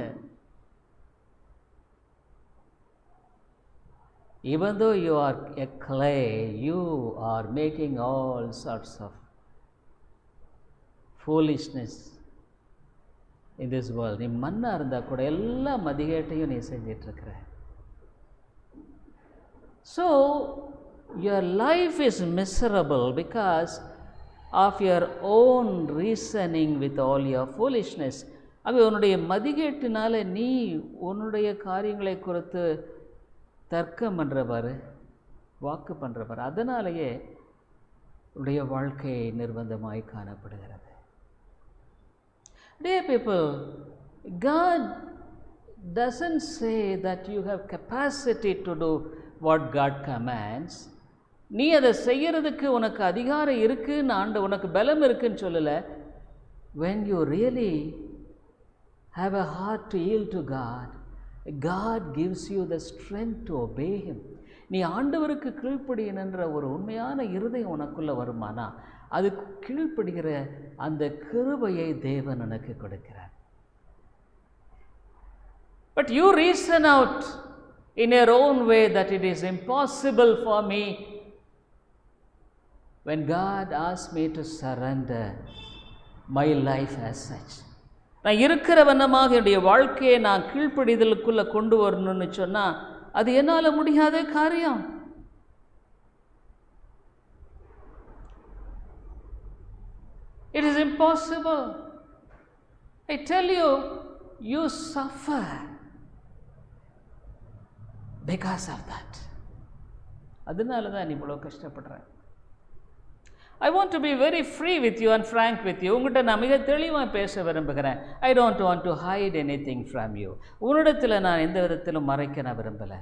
Even though you are a clay, you are making all sorts of foolishness in this world. நீ மண்ணா இருந்தா கூட எல்லா மதிகேட்டையும் நீ செஞ்சிட்டு இருக்கிற. So your life is miserable because of your own reasoning with all your foolishness. ஆகவே உன்னுடைய மதிகேட்டினால நீ உன்னுடைய காரியங்களை குறித்து தர்க்கம் பண்ணுறவாறு, வாக்கு பண்ணுறவர். அதனாலேயே உடைய வாழ்க்கை நிர்பந்தமாய் காணப்படுகிறது. Dear people, God doesn't say that you have capacity to do what God commands. நீ அதை செய்யறதுக்கு உனக்கு அதிகாரம் இருக்குன்னு உனக்கு பலம் இருக்குன்னு சொல்லலை. When you really have a heart to yield to God, God gives you the strength to obey Him. நீ ஆண்டவருக்கு கீழ்ப்படியணுன்ற ஒரு உண்மையான இருதயம் உனக்குள்ளே வருமானா அது கீழ்ப்படுகிற அந்த கிருபையை தேவன் எனக்கு கொடுக்கிறார். But you reason out in your own way that it is impossible for me when God asks me to surrender my life as such. நான் இருக்கிற வண்ணமாக என்னுடைய வாழ்க்கையை நான் கீழ்ப்படிதலுக்குள்ளே கொண்டு வரணும்னு சொன்னால் அது என்னால் முடியாத காரியம். It is impossible. I tell you, you suffer because of that. அதனால தான் நீ இவ்வளோ கஷ்டப்படுறேன். I want to be very free with you and frank with you. உங்கள்கிட்ட நான் மிக தெளிவாக பேச விரும்புகிறேன். I don't want to hide anything from you. உன்னிடத்தில் நான் எந்த விதத்திலும் மறைக்க நான் விரும்பலை.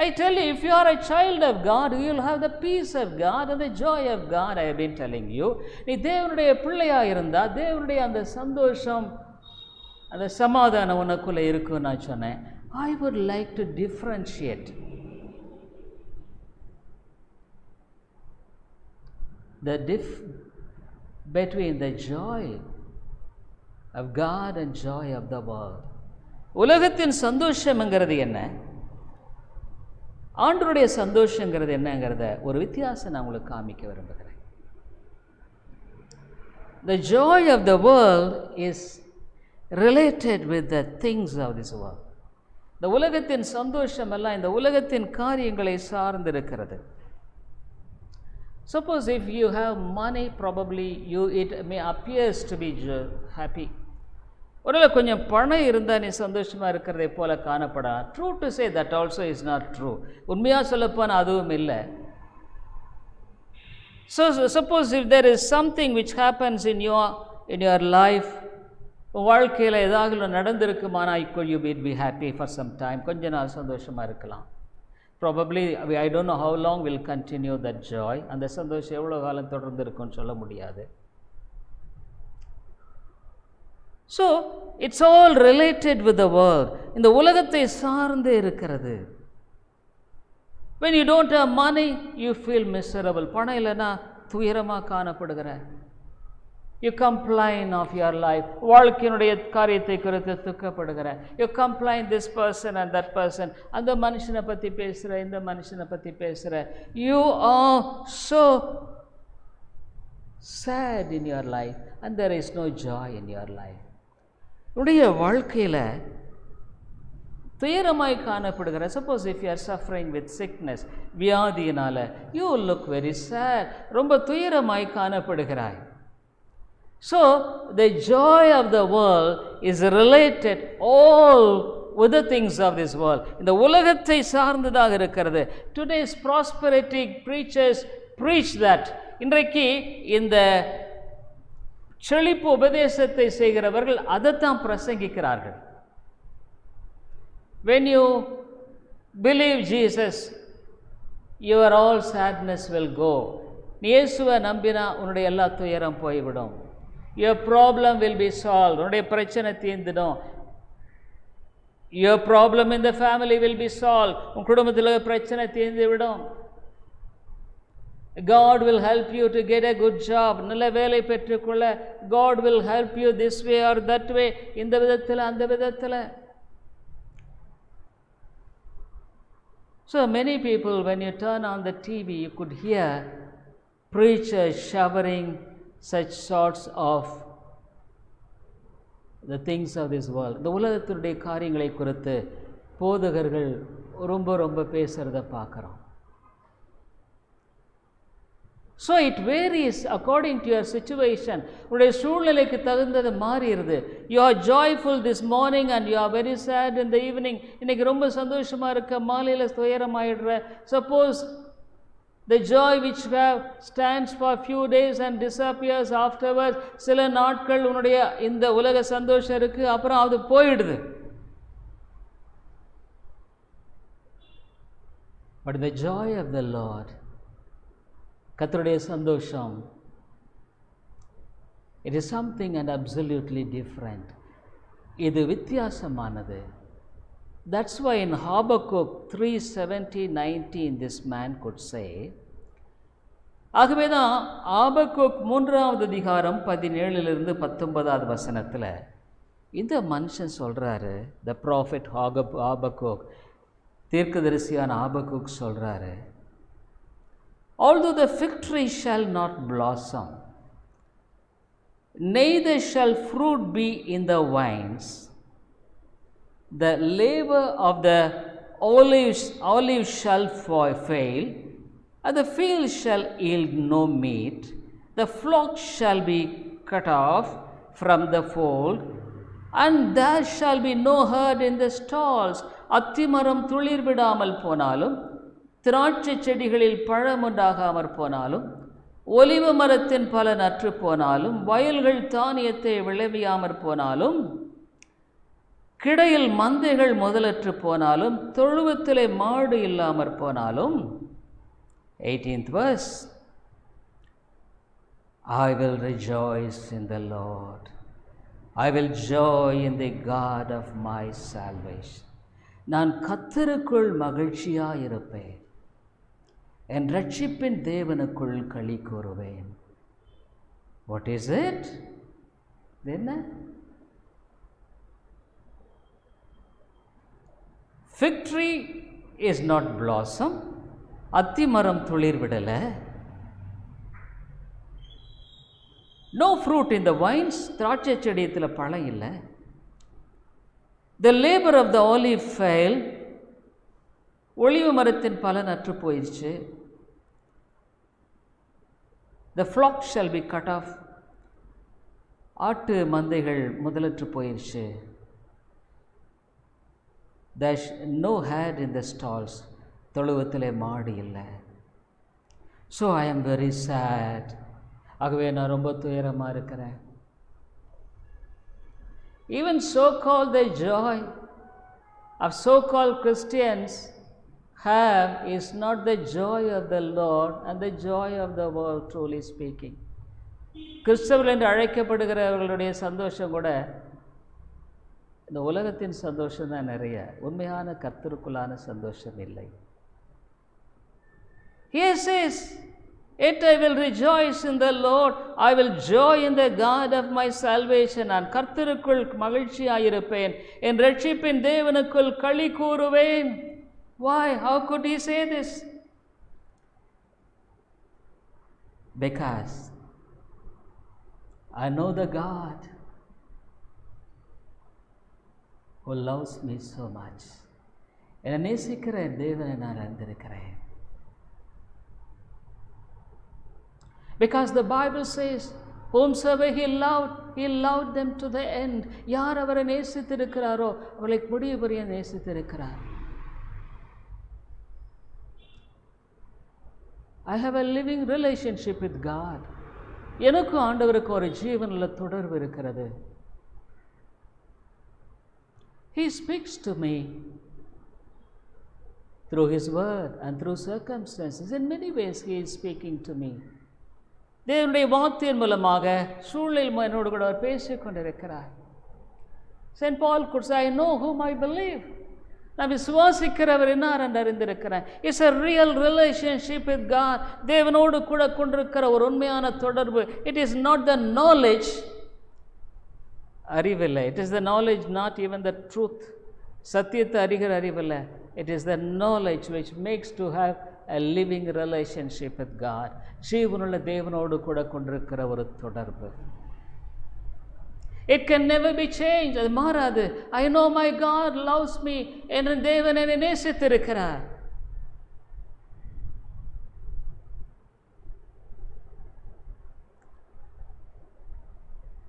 I tell you, if you are a child of God, you will have the peace of God and the joy of God. I have been telling you. நீ தேவனுடைய பிள்ளையாக இருந்தால் தேவனுடைய அந்த சந்தோஷம் அந்த சமாதானம் உனக்குள்ளே இருக்குன்னு நான் சொன்னேன். I would like to differentiate between the joy of God and joy of the world. உலகத்தின் சந்தோஷம்ங்கிறது என்ன, ஆண்டவருடைய சந்தோஷங்கிறது என்னங்கிறத ஒரு வித்தியாசம் நான் உங்களுக்கு காமிக்க விரும்புகிறேன். The joy of the world is related with the things of this world. இந்த உலகத்தின் சந்தோஷம் எல்லாம் இந்த உலகத்தின் காரியங்களை சார்ந்திருக்கிறது. Suppose if you have money, probably it may appears to be happy. ஒருவேளை கொஞ்சம் பணம் இருந்தால் நீ சந்தோஷமாக இருக்கிறதை போல காணப்படலாம். True to say that also is not true. உண்மையாக சொல்லப்போனால் அதுவும் இல்லை. So suppose if there is something which happens in your life, வாழ்க்கையில் ஏதாவது நடந்திருக்குமானா you will be happy for some time. கொஞ்ச நாள் சந்தோஷமாக இருக்கலாம். Probably I don't know how long will continue that joy. அந்த சந்தோஷம் எவ்வளோ காலம் தொடர்ந்து இருக்கும்னு சொல்ல முடியாது. So it's all related with the world. இந்த உலகத்தை சார்ந்து இருக்கிறது. When you don't have money, you feel miserable. பணம் இல்லைன்னா துயரமாக காணப்படுகிற. You complain of your life. வாழ்க்கையினுடைய காரியத்தை குறித்து துக்கப்படுகிற. You complain this person and that person. அந்த மனுஷனை பற்றி பேசுகிற, இந்த மனுஷனை பற்றி பேசுகிற. You are so sad in your life and there is no joy in your life. உடைய வாழ்க்கையில் துயரமாய் காணப்படுகிற. Suppose if you are suffering with sickness, வியாதியினால் யூ லுக் வெரி சேட், ரொம்ப துயரமாய் காணப்படுகிறாய். So the joy of the world is related all with the things of this world. இந்த உலகத்தை சார்ந்ததாக இருக்கிறது. Today's prosperity preachers preach that. இன்றைக்கு இந்த செழிப்பு உபதேசத்தை செய்கிறவர்கள் அதைத்தான் பிரசங்கிக்கிறார்கள். When you believe Jesus, your all sadness will go. நீ இயேசுவை நம்பினா உன்னுடைய எல்லா துயரம் போய்விடும். Your problem will be solved. உன்னுடைய பிரச்சனை தீர்ந்துடும். Your problem in the family will be solved. உன் குடும்பத்தில் பிரச்சனை தீர்ந்து விடும். God will help you to get a good job. நல்ல வேலை பெற்றுக்கொள்ள God will help you this way or that way. இந்த விதத்தில் அந்த விதத்தில். So many people, when you turn on the TV, you could hear preachers showering such sorts of the things of this world. இந்த உலகத்தினுடைய காரியங்களை குறித்து போதகர்கள் ரொம்ப பேசுகிறத பார்க்குறோம். So it varies according to your situation. உடைய சூழ்நிலைக்கு தகுந்தது மாறிடுது. You are joyful this morning and you are very sad in the evening. இன்னைக்கு ரொம்ப சந்தோஷமா இருக்க, மாலையில துயரமாயிடுற. Suppose the joy which stands for few days and disappears afterwards. சில நாட்கள் உன்னுடைய இந்த உலக சந்தோஷம் இருக்கு, அப்புறம் அது போயிடுது. But the joy of the Lord, கர்த்தருடைய சந்தோஷம், it is something and absolutely different. இது வித்தியாசமானது. That's why in Habakkuk 3:17-19 this man could say, ஆகவேதான் ஆபக்குக் 3வது அதிகாரம் 17 19 வசனத்தில் இந்த மனுஷன் சொல்றாரு, the prophet Habakkuk, தீர்க்கதரிசியான ஆபக்குக் சொல்றாரு, although the fig tree shall not blossom, neither shall fruit be in the vines, the labor of the olive shall fail, and the field shall yield no meat, the flock shall be cut off from the fold, and there shall be no herd in the stalls. அத்திமரம் துளிர் விடாமல் போனாலும், திராட்சை செடிகளில் பழம் உண்டாகாமற் போனாலும், ஒலிவ மரத்தின் பலன் அற்று போனாலும், வயல்கள் தானியத்தை விளைவியாமற் போனாலும், கிடையில் மந்தைகள் முதலற்று போனாலும், தொழுவத்திலே மாடு இல்லாமற் போனாலும். 18th verse, I will rejoice in the Lord, I will joy in the God of my salvation. நான் கர்த்தருக்குள் மகிழ்ச்சியாயிருப்பேன், என் ரட்சிப்பின் தேவனுக்குள் களி கூறுவேன். What is it? என்ன? Fig tree is not blossom. அத்திமரம் துளிர் விடல. No fruit in the vines. திராட்சை செடியத்தில் பழம் இல்லை. The labor of the olive fail. ஒலிவ மரத்தின் பலன் அற்று போயிடுச்சு. The flock shall be cut off. ஆட்டு மந்தைகள் முதலற்று போயிடுச்சு. There's no herd in the stalls. தொழுவத்திலே மாடு இல்லை. So I am very sad. ஆகவே நான் ரொம்ப துயரமாக இருக்கிறேன். Even so-called the joy of so-called Christians have is not the joy of the Lord and the joy of the world, truly speaking. கிறிஸ்தவர்கள் என்று அழைக்கப்படுகிறவர்களுடைய சந்தோஷம் கூட இந்த உலகத்தின் சந்தோஷம் தான் நிறைய. உண்மையான கர்த்தருக்குள்ளான சந்தோஷம் இல்லை. He says, yet I will rejoice in the Lord, I will joy in the God of my salvation. நான் கர்த்தருக்குள் மகிழ்ச்சியாயிருப்பேன், என் ரட்சிப்பின் தேவனுக்குள் களி கூறுவேன். Why? How could he say this? Because I know the God who loves me so much. என்னை நேசிக்கிற தேவனை நான் அறிந்திருக்கிறேன். Because the Bible says, whomsoever he loved them to the end. யார் அவரை நேசித்திருக்கிறாரோ அவளை முடிவு பெரிய நேசித்திருக்கிறார். I have a living relationship with God. எனக்கு ஆண்டவருக்கு ஒரு ஜீவனுள்ள தொடர்பு இருக்கிறது. He speaks to me through his word and through circumstances. In many ways he is speaking to me. தேவனுடைய வார்த்தையின் மூலமாக சூழ்நிலை என்னோடு கூட அவர் பேசிக் கொண்டிருக்கிறார். Saint Paul could say, I know whom I believe. நான் விசுவாசிக்கிறவர் என்னார் என்று அறிந்திருக்கிறேன். It's a real relationship with God. தேவனோடு கூட கொண்டிருக்கிற ஒரு உண்மையான தொடர்பு. It is not the knowledge, அறிவில்லை. It is the knowledge, not even the truth. சத்தியத்தை அறிகிற அறிவில்லை. It is the knowledge which makes to have a living relationship with God. ஜீவனுள்ள தேவனோடு கூட கொண்டிருக்கிற ஒரு தொடர்பு. It can never be changed. அது மாறாது. I know my God loves me. என் தேவன் என்னை நேசித்திருக்கிறார்.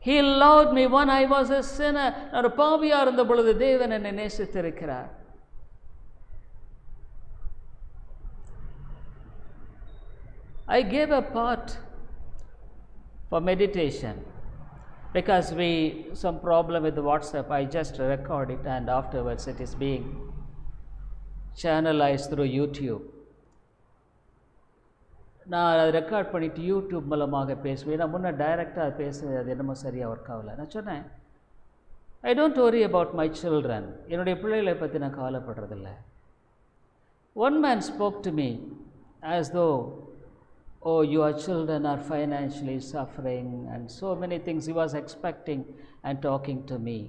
He loved me when I was a sinner. நான் ஒரு பாவியா இருந்த பொழுது தேவன் என்னை நேசித்திருக்கிறார். I gave a part for meditation because some problem with WhatsApp. I just record it and afterwards it is being channelized through YouTube. நான் அதை record பண்ணிவிட்டு யூடியூப் மூலமாக பேசுவேன். நான் முன்னே டைரெக்டாக பேசுவேன், அது என்னமோ சரியாக ஒர்க் ஆகலை. நான் சொன்னேன், I don't worry about my children. என்னுடைய பிள்ளைகளை பற்றி நான் கவலைப்படுறதில்ல. One man spoke to me as though, oh, your children are financially suffering and so many things he was expecting and talking to me.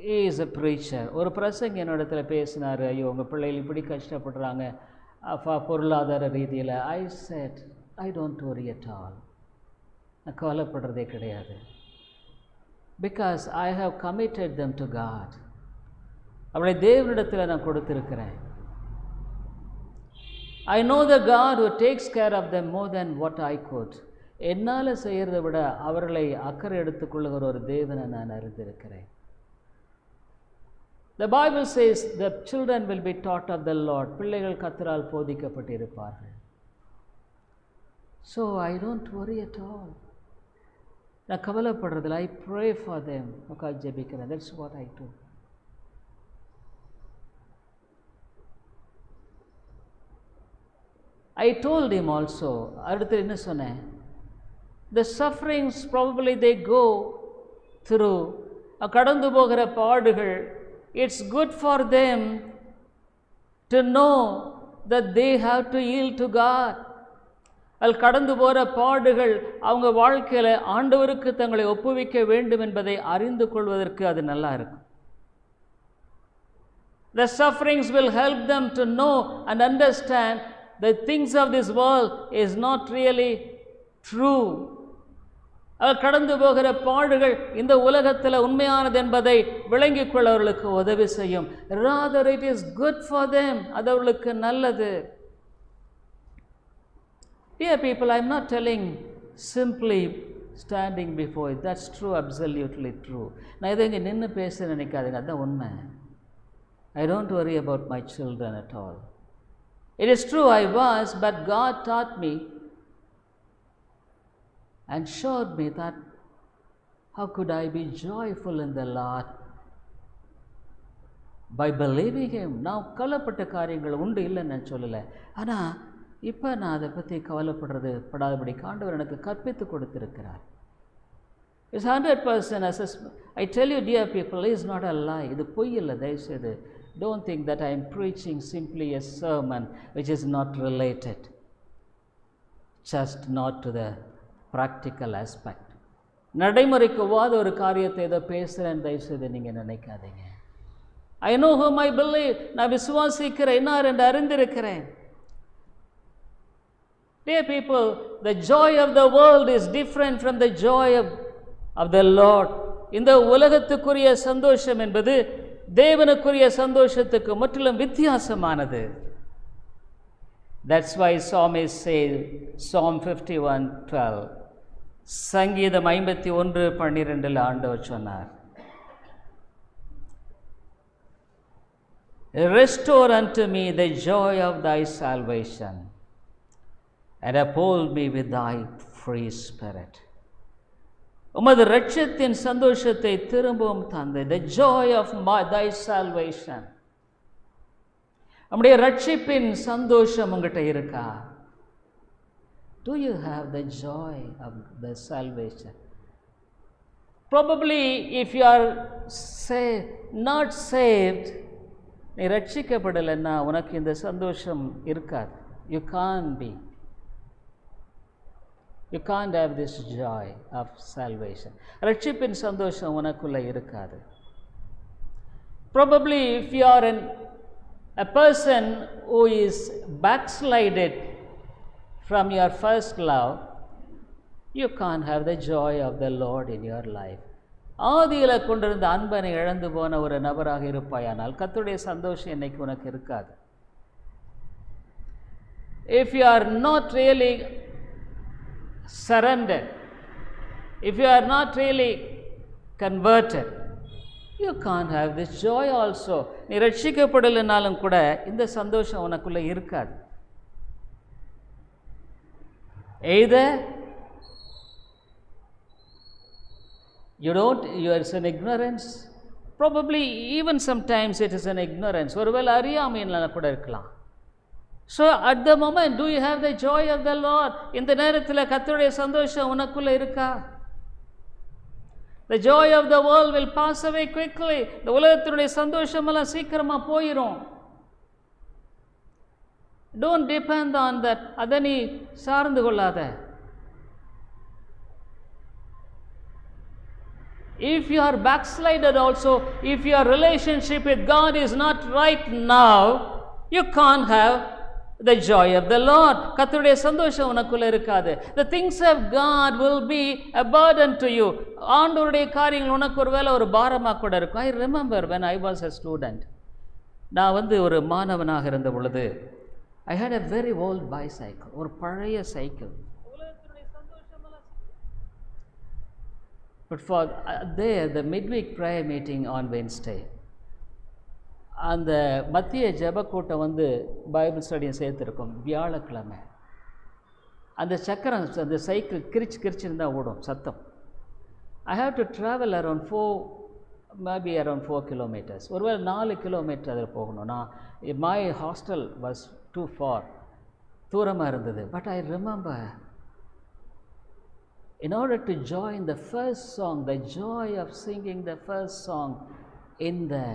He is a preacher. ஒரு பிரசங்க என்னிடத்தில் பேசினார், ஐயோ உங்கள் பிள்ளைகள் இப்படி கஷ்டப்படுறாங்க பொருளாதார ரீதியில். I said, I don't worry at all. நான் கவலைப்படுறதே கிடையாது. Because I have committed them to God. அவளை தேவனிடத்தில் நான் கொடுத்திருக்கிறேன். I know the God who takes care of them more than what I could. என்னால் செய்கிறத விட அவர்களை அக்கறை எடுத்துக்கொள்ளுகிற ஒரு தேவனை நான் அறிந்திருக்கிறேன். The Bible says the children will be taught of the Lord. பிள்ளைகள் கர்த்தரால் போதிக்கப்பட்டிருப்பார்கள். So I don't worry at all. நான் கவலைப்படுறதில்லை. I pray for them. உட்கார்ந்து ஜெபிக்கிறேன். That's what I do. I told him also, அடுத்து என்ன சொன்னேன், the sufferings probably they go through, கடந்து போகிற பாடுகள், it's good for them to know that they have to yield to God. அது கடந்து போகிற பாடுகள் அவங்க வாழ்க்கையில் ஆண்டவருக்கு தங்களை ஒப்புவிக்க வேண்டும் என்பதை அறிந்து கொள்வதற்கு அது நல்லா இருக்கும். The sufferings will help them to know and understand the things of this world is not really true. கடந்து போகிற பாடுகள் இந்த உலகத்தில் உண்மையானது என்பதை விளங்கிக் கொள்ள அவர்களுக்கு உதவி செய்யும். Rather it is good for them. அது அவர்களுக்கு நல்லது. Dear people, I am not telling simply standing before it. That's true, absolutely true. நான் இதை இங்கே நின்று பேச நினைக்காதுங்க, அதுதான் உண்மை. I don't worry about my children at all. It is true I was, but God taught me and showed me that how could I be joyful in the Lord by believing Him. நான் கவலைப்பட்ட காரியங்கள் உண்டு இல்லைன்னு நான் சொல்லலை, ஆனால் இப்போ நான் அதை பற்றி கவலைப்படுறதுபடாதபடி ஆண்டவர் எனக்கு கற்பித்து கொடுத்திருக்கிறார். It's 100% assessment. I tell you, dear people, it's not a lie. இது பொய் இல்லை, தயவுசெய்து. Don't think that I am preaching simply a sermon which is not related, just not to the practical aspect. நடைமுறைக்கு ஒவ்வாத ஒரு காரியத்தை ஏதோ பேசுகிறேன், தயவுசெய்து நீங்கள் நினைக்காதீங்க. I know whom I believe. நான் விசுவாசிக்கிறேன், இன்னார் என்று அறிந்திருக்கிறேன். Dear people, the joy of the world is different from the joy of the Lord. இந்த உலகத்துக்குரிய சந்தோஷம் என்பது தேவனுக்குரிய சந்தோஷத்துக்கு முற்றிலும் வித்தியாசமானது. That's why psalmist says, Psalm 51:12, சங்கீதம் 51:12 ஆண்டவர் சொன்னார், Restore unto me the joy of thy salvation and uphold me with thy free spirit. உமது இரட்சத்தின் சந்தோஷத்தை திரும்பவும் தந்து, the joy of thy salvation. நம்முடைய இரட்சிப்பின் சந்தோஷம் உங்கள்கிட்ட இருக்கா? Do you have the joy of the salvation? Probably if you are not saved, நீ ரட்சிக்கப்படலைன்னா உனக்கு இந்த சந்தோஷம் இருக்காது. You can't be. You can't have this joy of salvation. ரட்சிப்பின் சந்தோஷம் உனக்குள்ள இருக்காது. Probably if you are a person who is backslided from your first love, you can't have the joy of the Lord in your life. ஆதியில் கொண்டிருந்த அன்பனை இழந்து போன ஒரு நபராக இருப்பாயானால் கர்த்தருடைய சந்தோஷம் இன்னைக்கு உனக்கு இருக்காது. If you are not really surrendered, if you are not really converted, you can't have this joy also. நீ ரட்சிக்கப்படலைனாலும் கூட இந்த சந்தோஷம் உனக்குள்ள இருக்காது. Either you are in ignorance, probably even sometimes it is an ignorance, ஒருவேளை அறியாமையினால கூட இருக்கலாம். So at the moment, do you have the joy of the Lord? இந்த நேரத்தில் கர்த்தருடைய சந்தோஷம் உனக்குள்ள இருக்கா? The joy of the world will pass away quickly. இந்த உலகத்தினுடைய சந்தோஷம் எல்லாம் சீக்கிரமா போயிடும். Don't depend on that. அதை நீ சார்ந்து கொள்ளாத. If you are backslided also, if your relationship with God is not right now, you can't have the joy of the Lord. கர்த்தருடைய சந்தோஷம் உனக்குள்ள இருக்காது. The things of God will be a burden to you. ஆண்டவருடைய காரியங்கள் உனக்கு ஒருவேளை ஒரு பாரமா கூட இருக்கும். I remember when I was a student. நான் ஒரு மாணவனாக இருந்த பொழுது I had a very old bicycle, ஒரு பழைய cycle. But for there, the midweek prayer meeting on Wednesday, அந்த மத்திய ஜெப கூட்டம் பைபிள் ஸ்டடியை சேர்த்துருக்கோம் வியாழக்கிழமை. அந்த சக்கரம் அந்த சைக்கிள் கிரிச்சுன்னு தான் ஓடும் சத்தம். I have to travel around 4 kilometers. ஒருவேளை 4 கிலோமீட்டர் அதில் போகணும். my hostel was too far, தூரமாக இருந்தது. But I remember, in order to join the first song, the joy of singing the first song in the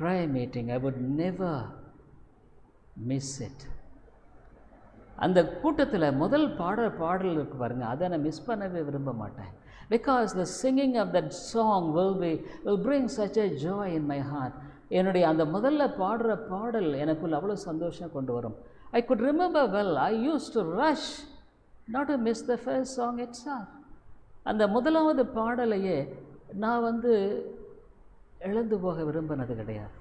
prayer meeting, I would never miss it. அந்த கூட்டத்தில் முதல் பாடல் இருக்கு பாருங்க, அதை நான் மிஸ் பண்ணவே விரும்ப மாட்டேன். Because the singing of that song will bring such a joy in my heart. என்னுடைய அந்த முதல்ல பாடுற பாடல் எனக்குள்ள அவ்வளோ சந்தோஷம் கொண்டு வரும். I could remember well, I used to rush not to miss the first song itself. அந்த முதலாவது பாடலையே நான் இழந்து போக விரும்பினது கிடையாது.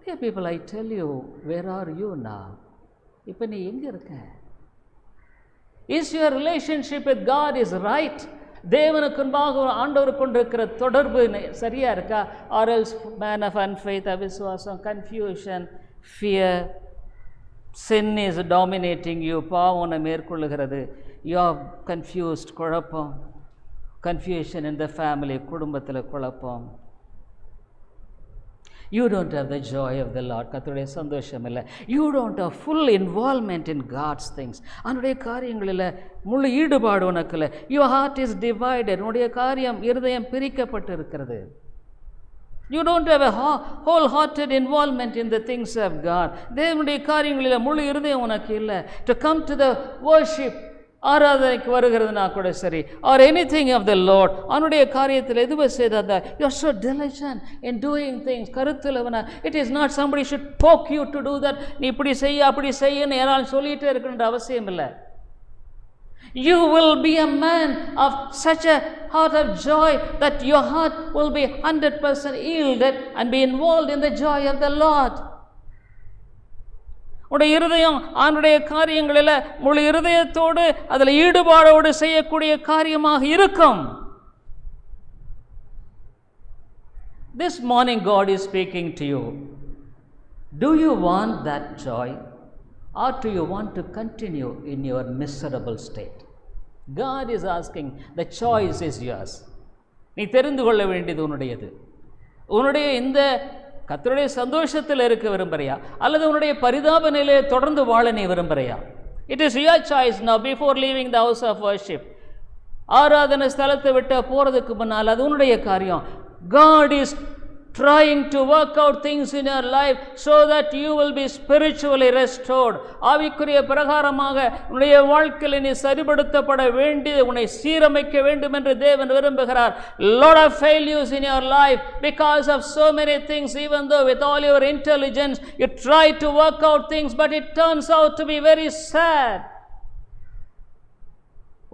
Dear people, I tell you, where are you now? இப்போ நீ எங்கே இருக்க? Is your relationship with God is right? தேவனுக்கு முன்பாக ஆண்டவருக்கு கொண்டிருக்கிற தொடர்பு சரியா இருக்கா? Or else man of unfaith, அவிசுவாசம், confusion, fear, sin is dominating you. பாவம் உன்னை மேற்கொள்ளுகிறது. You are confused, குழப்பம், confusion in the family, குடும்பத்தில் குழப்பம். You don't have the joy of the Lord. கர்த்தருடைய சந்தோஷம் இல்லை. You don't have full involvement in God's things. அவனுடைய காரியங்களில் முழு ஈடுபாடு உனக்கு இல்லை. Your heart is divided. உன்னுடைய காரியம் இருதயம் பிரிக்கப்பட்டு இருக்கிறது. You don't have a wholehearted involvement in the things of God. தேவனுடைய காரியங்களில் முழு இருதயம் உனக்கு இல்லை. To come to the worship, ஆராதனைக்கு வருகிறதுனா கூட சரி, or anything of the Lord, அவனுடைய காரியத்தில் எதுவும் செய்தால் you are so diligent in doing things. கருத்துள்ளவனா, it is not somebody should poke you to do that. நீ இப்படி செய்ய அப்படி செய்யன்னு யாராலும் சொல்லிகிட்டே இருக்கணுன்ற அவசியம் இல்லை. You will be a man of such a heart of joy that your heart will be 100% yielded and be involved in the joy of the Lord. உடைய இருதயம் அவனுடைய காரியங்களில் முழு இருதயத்தோடு அதில் ஈடுபாடோடு செய்யக்கூடிய காரியமாக இருக்கும். This morning God is speaking to you. Do you want that joy, or do you want to continue in your miserable state? God is asking. The choice is yours. நீ தெரிந்து கொள்ள வேண்டியது உன்னுடையது. உன்னுடைய இந்த கர்த்தருடைய சந்தோஷத்தில் இருக்க விரும்புறியா, அல்லது உன்னுடைய பரிதாப நிலையை தொடர்ந்து வாழ நீ விரும்புறியா? It is your choice now before leaving the house of worship. ஆராதனை ஸ்தலத்தை விட்டு போறதுக்கு முன்னால் அது உன்னுடைய காரியம். God is trying to work out things in your life so that you will be spiritually restored. ஆவிக்குரிய பிரகாரமாக உன்னுடைய வாழ்க்கையில் நீ சரிபடுத்தப்பட வேண்டியது, உன்னை சீரமைக்க வேண்டும் என்று தேவன் விரும்புகிறார். Lot of failures in your life because of so many things. Even though with all your intelligence you try to work out things, but it turns out to be very sad.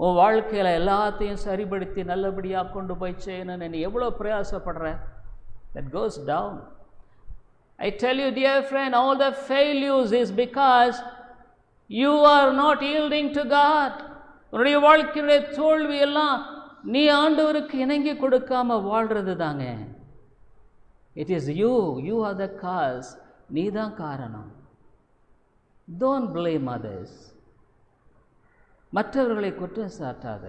உன் வாழ்க்கையில் எல்லாத்தையும் சரிபடுத்தி நல்லபடியாக கொண்டு போய் செய்யணும்னு நீ எவ்வளோ பிரயாசப்படுற? That goes down. I tell you, dear friend, all the failures is because you are not yielding to God. உன்னுடைய வாழ்க்கையுடைய தோல்வி எல்லாம் நீ ஆண்டவருக்கு இணங்கி கொடுக்காம வாழ்றது தாங்க. It is you are the cause. நீ தான் காரணம். Don't blame others. மற்றவர்களை குற்றம் சாட்டாத.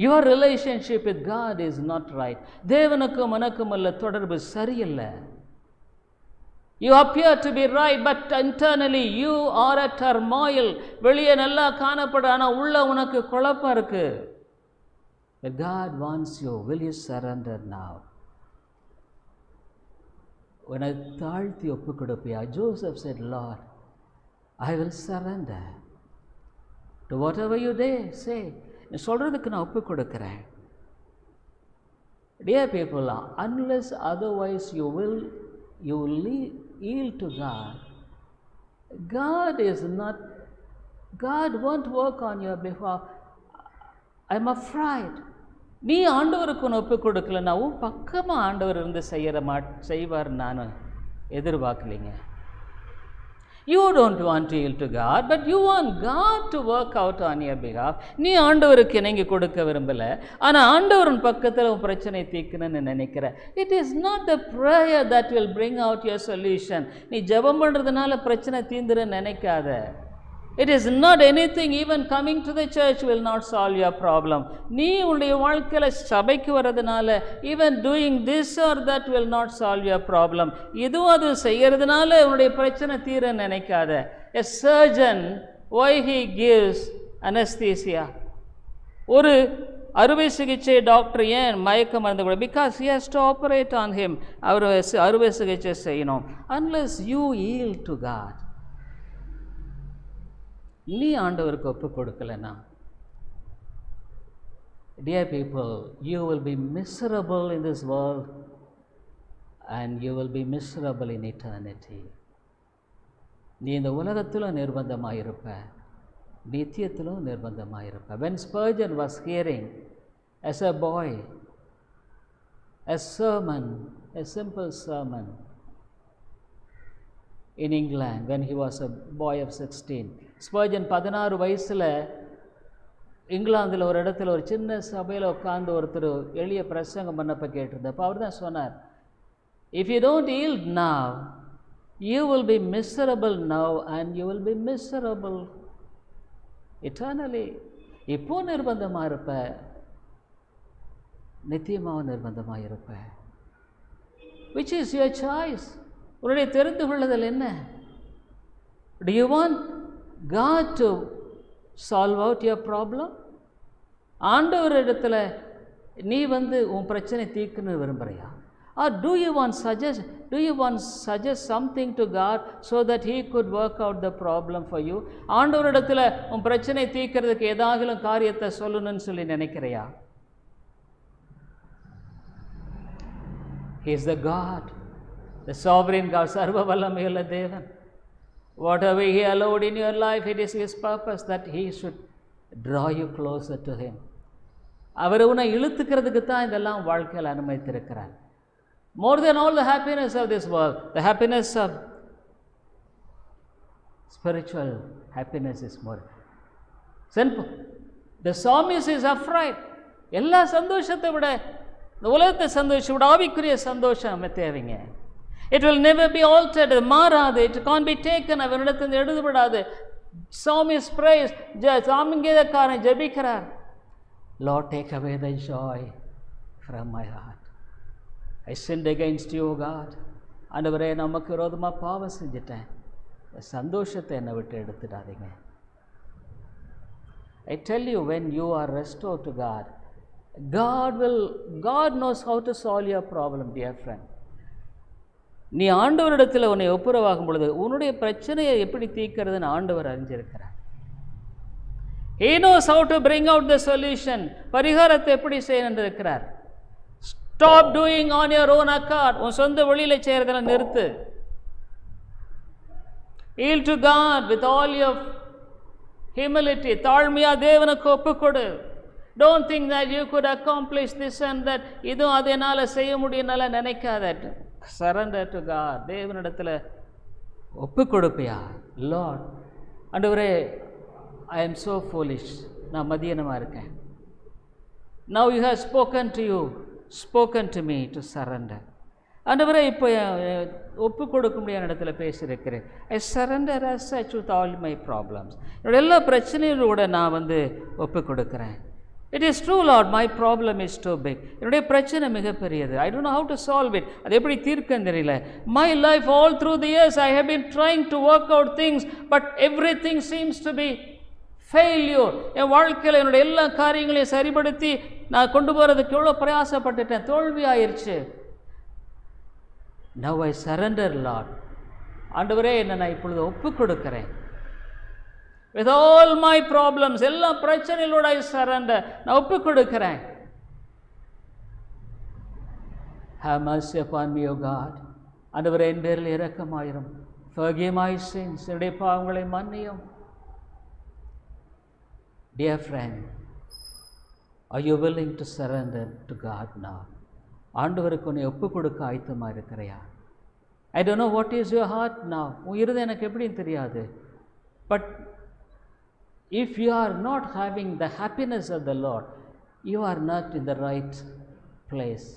Your relationship with God is not right. தேவனுக்கும் உனக்கும் உள்ள தொடர்பு சரியில்லை. You appear to be right, but internally you are a turmoil. வெளியே நல்லா காணப்பட, ஆனால் உள்ள உனக்கு குழப்பம் இருக்கு. But God wants you. Will you surrender now? உன்னை தாழ்த்தி ஒப்பு கொடுப்பியா? Joseph said, Lord, I will surrender to whatever you say. நீ சொல்றதுக்கு நான் ஒப்பு கொடுக்கிறேன். Dear people, unless otherwise you will yield to God. God won't work on your behalf. I'm afraid. நீ ஆண்டவருக்கு ஒப்பு கொடுக்கலன்னா உன் பக்கமாக ஆண்டவர் இருந்து செய்வார் நான் எதிர்பார்க்கலைங்க. You don't want to yield to God, but you want God to work out on your behalf. நீ ஆண்டவருக்கு இணங்கி கொடுக்க விரும்பல, ஆனால் ஆண்டவரின் பக்கத்தில் உன் பிரச்சனை தீர்க்கணும்னு நினைக்கிற. It is not the prayer that will bring out your solution. நீ ஜெபம் பண்ணுறதுனால பிரச்சனை தீர்ந்துருன்னு நினைக்காத. It is not anything, even coming to the church will not solve your problem. நீ உன்னுடைய வாழ்க்கையில் சபைக்கு வர்றதுனால, even doing this or that will not solve your problem. இதுவும் அது செய்யறதுனால உன்னுடைய பிரச்சனை தீர நினைக்காத. A surgeon, why he gives anesthesia? ஒரு அறுவை சிகிச்சை டாக்டர் ஏன் மயக்க மருந்து கூட? Because he has to operate on him. அவர் அறுவை சிகிச்சை செய்யணும். Unless you yield to God, நீ ஆண்டவருக்கு ஒப்பு கொடுக்கலனா, dear people, you will be miserable in this world and you will be miserable in eternity. நீ இந்த உலகத்திலும் நிர்பந்தமாயிருப்ப, நித்தியத்திலும் நிர்பந்தமாயிருப்ப. When Spurgeon was hearing as a boy a sermon, a simple sermon in England when he was a boy of 16. Spurgeon 16 வயசில் இங்கிலாந்தில் ஒரு இடத்துல ஒரு சின்ன சபையில் உட்கார்ந்து ஒருத்தர் எளிய பிரசங்கம் பண்ணப்போ கேட்டிருந்தப்போ அவர் தான் சொன்னார், if you don't yield now, you will be miserable now and you will be miserable eternally. இப்போ நிர்பந்தமாக இருப்ப, நித்தியமாக நிர்பந்தமாக இருப்ப. Which is your choice? உன்னுடைய தெரிந்து கொள்ளுதல் என்ன? Do you want God to solve out your problem? ஆண்டவர் இடத்துல நீ உன் பிரச்சனை தீர்க்கணும்னு விரும்புறியா? Or do you want suggest something to God so that he could work out the problem for you? ஆண்டவர் இடத்துல உன் பிரச்சனை தீர்க்கிறதுக்கு ஏதாகிலும் காரியத்தை சொல்லணும்னு சொல்லி நினைக்கிறியா? He is the God, the sovereign God, சர்வ வல்லமையுள்ள தேவன். Whatever he allowed in your life, it is his purpose that he should draw you closer to him. அவர் உன்னை இழுத்துக்கிறதுக்கு தான் இதெல்லாம் வாழ்க்கையில் அனுமதித்திருக்கிறார். More than all the happiness of this world, the happiness of spiritual happiness is more simple. The psalmist is afraid. எல்லா சந்தோஷத்தை விட, இந்த உலகத்தை சந்தோஷத்தை விட ஆவிக்குரிய சந்தோஷம் தேவைங்க. It will never be altered. மாறாது. It can't be taken. அவனிடத்தில் எழுதப்படாது. Psalmist prays. சாமிங்கேதக்காரன் ஜெபிக்கிறார். Lord, take away the joy from my heart. I sinned against you, God. ஆண்டவரே, நமக்கு விரோதமாக பாவம் செஞ்சிட்டேன். சந்தோஷத்தை என்னை விட்டு எடுத்துடாதீங்க. I tell you, when you are restored to God, God knows how to solve your problem, dear friend. நீ ஆண்டவரிடத்தில் உன்னை ஒப்புரவாகும் பொழுது உன்னுடைய பிரச்சனையை எப்படி தீர்க்கிறதுன்னு ஆண்டவர் அறிஞ்சிருக்கிறார். He knows how to bring out the solution. பரிகாரத்தை எப்படி செய்யணும் இருக்கிறார். Stop doing on your own accord. உன் சொந்த வழியில செய்யறதெல்லாம் நிறுத்து. Yield to God with all your humility. தாழ்மையா தேவனுக்கு ஒப்புக்கொடு. Don't think that you could accomplish this and that. இதுவும் அது என்னால் செய்ய முடியும்னால நினைக்காத. Surrender to God. தேவனிடத்தில் ஒப்பு கொடுப்பியா? லார்ட், ஆண்டவரே, ஐ எம் ஸோ ஃபூலிஷ், நான் மதியனமாக இருக்கேன். Now you have spoken to me to surrender. ஆண்டவரே, இப்போ ஒப்பு கொடுக்க முடியாத இடத்துல பேசியிருக்கிறேன். ஐ surrender as such with all my problems. என்னோட எல்லா பிரச்சனைகளோட நான் ஒப்பு கொடுக்குறேன். It is true Lord, my problem is too big. என்னுடைய பிரச்சனை மிகப்பெரியது. I don't know how to solve it. அது எப்படி தீர்க்கன்னு தெரியல. My life all through the years I have been trying to work out things, but everything seems to be failure. என் வாழ்க்கையில் என்னுடைய எல்லா காரியங்களையும் சரிப்படுத்தி நான் கொண்டு போகிறதுக்கு எவ்வளோ பிரயாசப்பட்டுட்டேன், தோல்வி ஆயிடுச்சு. Now I surrender, Lord. ஆண்டவரே, என்னை நான் இப்பொழுது ஒப்பு கொடுக்கிறேன். With all my problems, எல்லா பிரச்சனைகளோட I surrender. நான் ஒப்பு கொடுக்கிறேன். Have mercy upon me, O God. ஆண்டவரே, என் பேரில் இரக்கமாயிரும். Forgive my sins. என்னுடைய பாவங்களை மன்னியும். Dear friend, are you willing to surrender to God now? ஆண்டவருக்கு உன்னை ஒப்பு கொடுக்க ஆயத்தமாக இருக்கிறையா? I don't know what is your heart now. உன் இருதயம் எனக்கு எப்படின்னு தெரியாது. But if you are not having the happiness of the lord, you are not in the right place.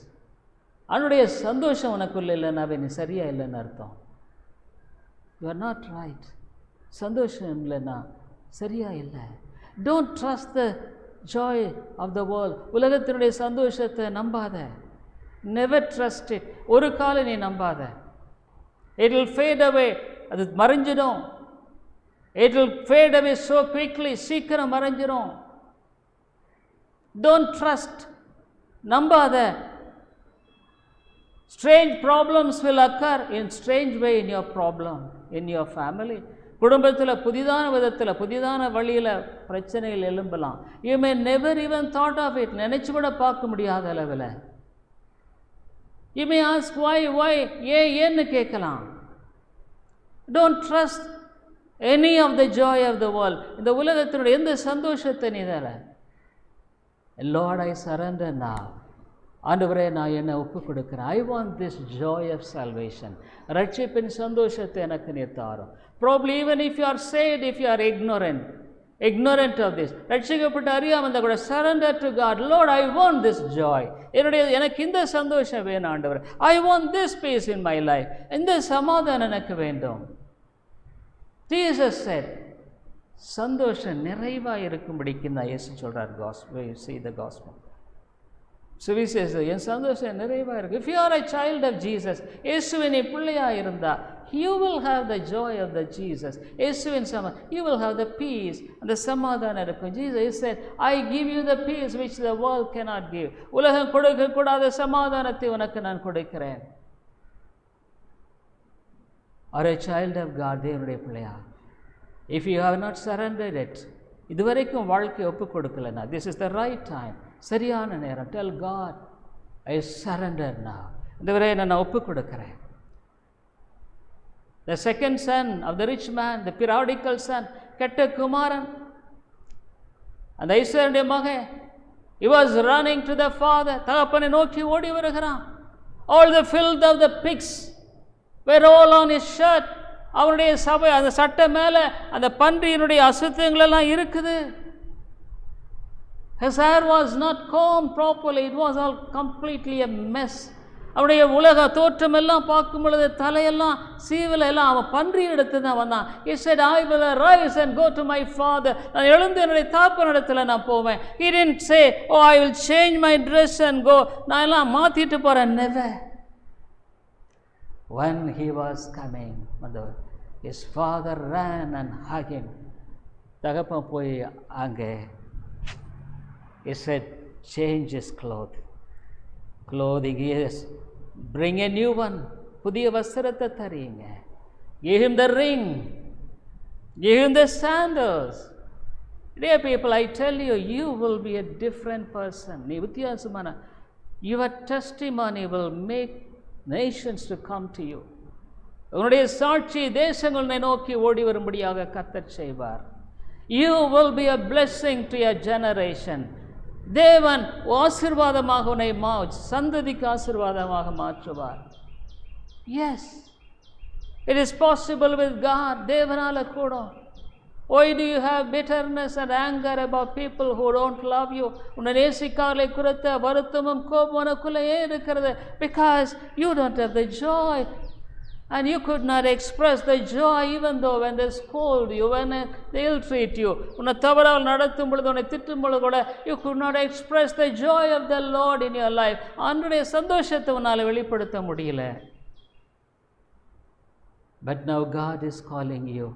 அவனுடைய சந்தோஷம் உனக்குள்ள இல்லைன்னாவே நீ சரியா இல்லைன்னு அர்த்தம். You are not right. சந்தோஷம் இல்லைன்னா சரியா இல்லை. Don't trust the joy of the world. உலகத்தினுடைய சந்தோஷத்தை நம்பாத. Never trust it. ஒரு காலம் நீ நம்பாத. It will fade away. அது மறைஞ்சிடும். It will fade away so quickly. சீக்கிரம் மறைஞ்சிடும். Don't trust. நம்பாத. Strange problems will occur in strange way in your problem, in your family. குடும்பத்தில் புதிதான விதத்தில் புதிதான வழியில் பிரச்சனைகள் எழும்பலாம். You may never even thought of it. நினைச்சு கூட பார்க்க முடியாத அளவில். You may ask why, ஏன்னு கேட்கலாம். Don't trust any of the joy of the world. இந்த உலகத்தினுடைய எந்த சந்தோஷத்தை நீ தர. Lord, I surrender now. ஆண்டவரே, நான் என்னை ஒப்பு கொடுக்கிறேன். I want this joy of salvation. ரட்சிப்பின் சந்தோஷத்தை எனக்கு நீர் தாரும். Probably even if you are saved, if you are ignorant of this, ரட்சிக்கப்பட்டு அறியாமல் இருந்தால் கூட surrender to God. Lord, I want this joy. எனக்கு இந்த சந்தோஷம் வேணும் ஆண்டவரே. I want this peace in my life. இந்த சமாதானம் எனக்கு வேண்டும். Jesus said, சந்தோஷம் நிறைவாக இருக்கும்படிக்கு நான் இயேசு சொல்கிறார். gospel, you see the gospel. சுவிசேஷ என் சந்தோஷம் நிறைவாக இருக்குது. If you are a child of Jesus, இயேசுவின் பிள்ளையாக இருந்தால், you will have the joy of the Jesus. இயேசுவின் you will have the peace and the சமாதானம் இருக்கும். Jesus said, I give you the peace which the world cannot give. உலகம் கொடுக்கக்கூடாத சமாதானத்தை உனக்கு நான் கொடுக்கிறேன். Are a child of God, தேவனுடைய பிள்ளையா? If you have not surrendered it, இதுவரைக்கும் வாழ்க்கையை ஒப்பு கொடுக்கலனா, this is the right time. சரியான நேரம். Tell God, I surrender now. இதுவரை நான் ஒப்பு கொடுக்கிறேன். The second son of the rich man, the prodigal son, கெட்ட குமாரன், அந்த ஐஸ்வர்யனுடைய மகன், he was running to the father. தகப்பனை நோக்கி ஓடி வருகிறான். All the filth of the pigs were all on his shirt. அவனுடைய சபை அந்த சட்டை மேலே அந்த பன்றியினுடைய அசுத்தங்கள் எல்லாம் இருக்குது. His hair was not combed properly. It was all completely a mess. அவனுடைய உலக தோற்றம் எல்லாம் பார்க்கும் பொழுது தலையெல்லாம் சீவில் எல்லாம் அவன் பன்றி எடுத்து தான் வந்தான். He said, I will arise and go to my father. நான் எழுந்து என்னுடைய தாப்பன் இடத்துல நான் போவேன். He didn't say, oh, I will change my dress and go. நான் எல்லாம் மாற்றிட்டு போகிறேன். Never. When he was coming, his father ran and hugged him. தகப்பன் போய் அங்கே, he said, change his clothing, yes, bring a new one. புதிய வஸ்திரத்தை தரீங்க. Give him the ring, give him the sandals. Dear people, I tell you, you will be a different person. நீ வித்தியாசமான, your testimony will make nations to come to you. உன்னுடைய சாட்சி தேசங்களை நோக்கி ஓடி வரும்படியாக கர்த்தர் செய்வார். You will be a blessing to your generation. தேவன் ஆசீர்வாதமாக உன்னை சந்ததிக்கு ஆசீர்வாதமாக மாற்றுவார். Yes, it is possible with God. தேவனால கூடும். Why do you have bitterness and anger about people who don't love you? உன்னை நேசிக்காதவர்களை குறித்த வருத்தமும் கோபமும் உனக்குள்ளே ஏன் இருக்கிறது? Because you don't have the joy, and you could not express the joy even though when they scold you, when they ill treat you, உன்னை தவறாக நடத்தும் பொழுது, உன்னை திட்டும் பொழுது கூட you could not express the joy of the Lord in your life. ஆண்டவருடைய சந்தோஷத்தை உன்னால் வெளிப்படுத்த முடியல. But now God is calling you.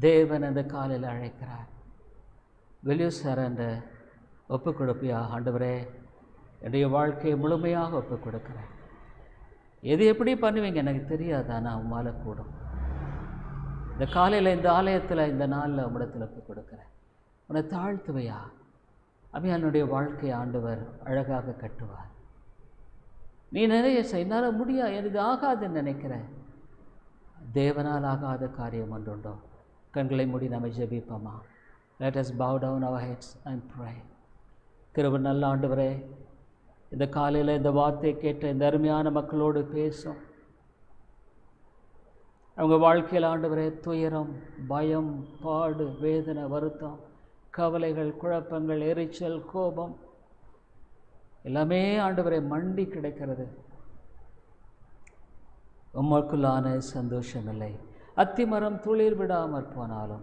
தேவன் அந்த காலையில் அழைக்கிறார். Will you surrender? ஒப்பு கொடுப்பியா? ஆண்டவரே, என்னுடைய வாழ்க்கையை முழுமையாக ஒப்பு கொடுக்குறேன். எது எப்படி பண்ணுவீங்க எனக்கு தெரியாது, ஆனால் உம்மால கூடும். இந்த காலையில் இந்த ஆலயத்தில் இந்த நாளில் உம்மிடத்தில் ஒப்பு கொடுக்குறேன். உன்னை தாழ்த்துவையா? என்னுடைய வாழ்க்கையை ஆண்டவர் அழகாக கட்டுவார். நீ நிறைய என்னால் முடியாது, எனக்கு ஆகாதுன்னு நினைக்கிறேன். தேவனால் ஆகாத காரியம் ஒன்றுண்டோ? கண்களை மூடி நம்ம ஜெபிப்போமா? Let us bow down our heads and pray. கிருபை நல்ல ஆண்டவரே, இந்த காலையில் இந்த வார்த்தையை கேட்ட இந்த அருமையான மக்களோடு பேசும். அவங்க வாழ்க்கையில் ஆண்டவரே துயரம், பயம், பாடு, வேதனை, வருத்தம், கவலைகள், குழப்பங்கள், எரிச்சல், கோபம் எல்லாமே ஆண்டவரே மண்டி கிடைக்கிறது. உமக்குள்ளான சந்தோஷம் இல்லை. அத்திமரம் துளிர் விடாமற் போனாலும்